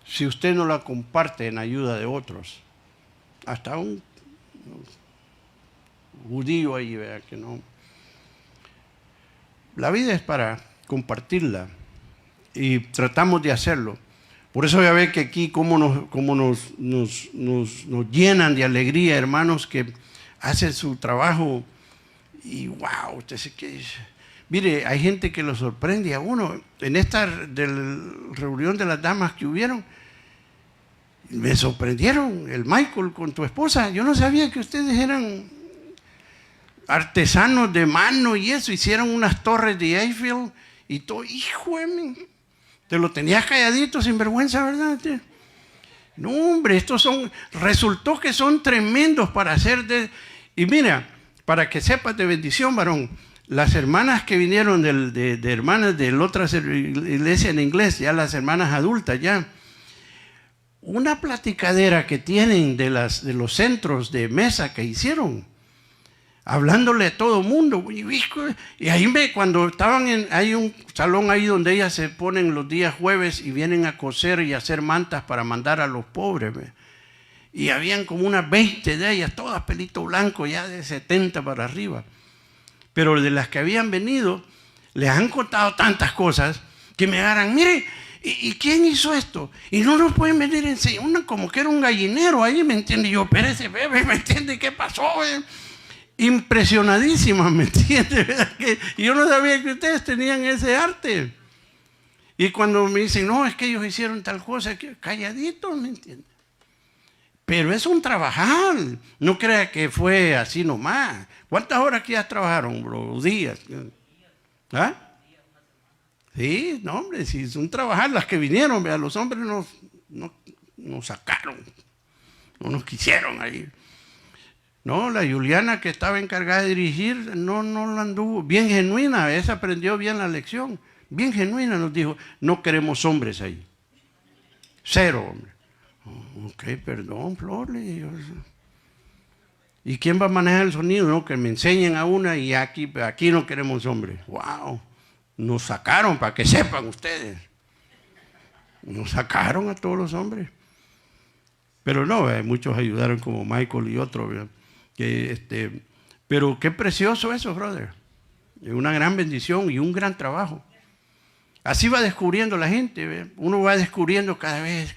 si usted no la comparte en ayuda de otros? Hasta un judío ahí, ¿verdad?, que no. La vida es para compartirla y tratamos de hacerlo. Por eso ya ve que aquí cómo nos llenan de alegría, hermanos, que hacen su trabajo y wow, usted se que mire, hay gente que lo sorprende a uno. En esta reunión de las damas que hubieron, me sorprendieron, el Michael con tu esposa. Yo no sabía que ustedes eran artesanos de mano y eso, hicieron unas torres de Eiffel y todo. Hijo de mí, te lo tenías calladito, sin vergüenza, ¿verdad? No, hombre, resultó que son tremendos para hacer y mira, para que sepas de bendición, varón, las hermanas que vinieron de hermanas de la otra iglesia en inglés, ya las hermanas adultas, ya, una platicadera que tienen de los centros de mesa que hicieron, hablándole a todo mundo. Y ahí cuando estaban hay un salón ahí donde ellas se ponen los días jueves y vienen a coser y hacer mantas para mandar a los pobres. Y habían como unas 20 de ellas, todas pelito blanco, ya de 70 para arriba. Pero de las que habían venido, les han contado tantas cosas que me agarran, mire, ¿y quién hizo esto? Y no nos pueden venir a enseñar, como que era un gallinero ahí, ¿me entiende? Yo, espérese, bebé, ¿me entiende? ¿Qué pasó? Impresionadísima, ¿me entiende? Y yo no sabía que ustedes tenían ese arte. Y cuando me dicen, no, es que ellos hicieron tal cosa, calladitos, ¿me entiende? Pero es un trabajar, no crea que fue así nomás. ¿Cuántas horas que ya trabajaron, bro? Días. ¿Ah? Sí, no, hombre, sí, es un trabajar. Las que vinieron, ¿verdad? Los hombres nos sacaron, no nos quisieron ahí. No, la Juliana que estaba encargada de dirigir, no la anduvo. Bien genuina, esa aprendió bien la lección. Bien genuina nos dijo, no queremos hombres ahí. Cero, hombre. Ok, perdón, Flor. ¿Y quién va a manejar el sonido? No, que me enseñen a una y aquí no queremos hombres. Wow, nos sacaron, para que sepan ustedes. Nos sacaron a todos los hombres. Pero no, muchos ayudaron como Michael y otros. Pero qué precioso eso, brother. Es una gran bendición y un gran trabajo. Así va descubriendo la gente, ¿ve? Uno va descubriendo cada vez.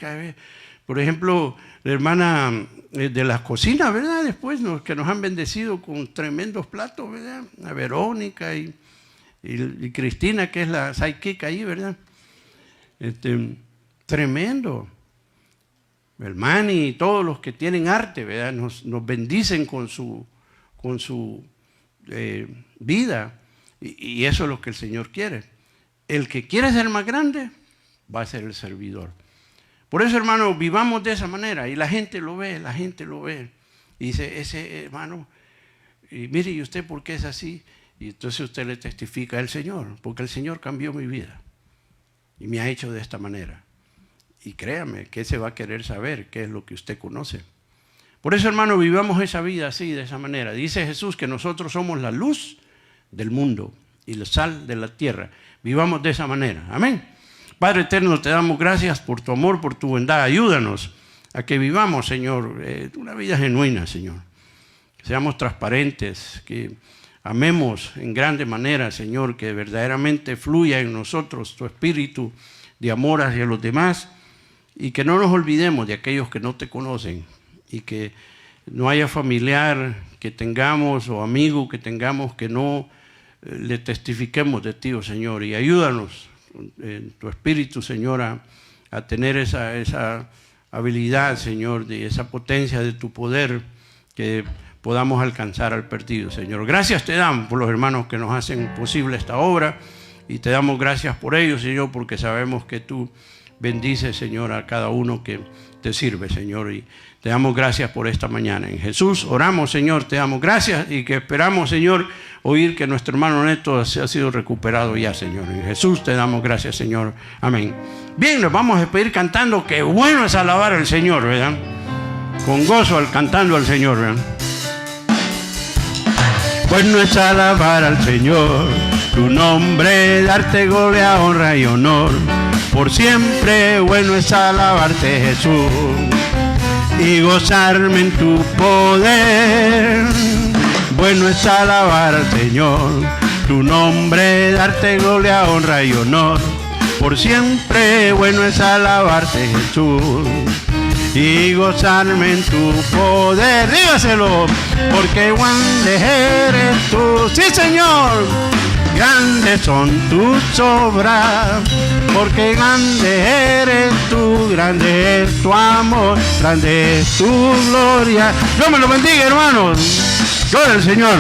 Por ejemplo, la hermana de la cocina, ¿verdad? Después que nos han bendecido con tremendos platos, ¿verdad? A Verónica y Cristina, que es la sidekick ahí, ¿verdad? Tremendo. El Manny y todos los que tienen arte, ¿verdad? Nos bendicen con su vida, y eso es lo que el Señor quiere. El que quiere ser más grande va a ser el servidor. Por eso, hermano, vivamos de esa manera, y la gente lo ve, y dice, ese hermano, y mire, ¿y usted por qué es así? Y entonces usted le testifica al Señor, porque el Señor cambió mi vida y me ha hecho de esta manera. Y créame que se va a querer saber qué es lo que usted conoce. Por eso, hermano, vivamos esa vida así, de esa manera. Dice Jesús que nosotros somos la luz del mundo y la sal de la tierra. Vivamos de esa manera. Amén. Padre eterno, te damos gracias por tu amor, por tu bondad. Ayúdanos a que vivamos, Señor, una vida genuina, Señor. Que seamos transparentes, que amemos en grande manera, Señor, que verdaderamente fluya en nosotros tu espíritu de amor hacia los demás, y que no nos olvidemos de aquellos que no te conocen, y que no haya familiar que tengamos o amigo que tengamos que no le testifiquemos de ti, oh Señor, y ayúdanos en tu espíritu, Señor, a tener esa habilidad, Señor, de esa potencia de tu poder, que podamos alcanzar al perdido, Señor. Gracias te damos por los hermanos que nos hacen posible esta obra, y te damos gracias por ellos, Señor, porque sabemos que tú bendices, Señor, a cada uno que te sirve, Señor, y te damos gracias por esta mañana. En Jesús oramos, Señor, te damos gracias, y que esperamos, Señor, oír que nuestro hermano Neto ha sido recuperado ya, Señor. En Jesús te damos gracias, Señor. Amén. Bien, nos vamos a despedir cantando. Qué bueno es alabar al Señor, ¿verdad? Con gozo cantando al Señor, ¿verdad? Bueno es alabar al Señor, tu nombre, darte gloria, honra y honor. Por siempre bueno es alabarte, Jesús, y gozarme en tu poder. Bueno es alabar al Señor, tu nombre, darte gloria, honra y honor. Por siempre bueno es alabarte, Jesús, y gozarme en tu poder. Dígaselo, porque grande eres tú. Sí, Señor, grandes son tus obras, porque grande eres tú, grande es tu amor, grande es tu gloria. Dios me lo bendiga, hermanos. Gloria al Señor.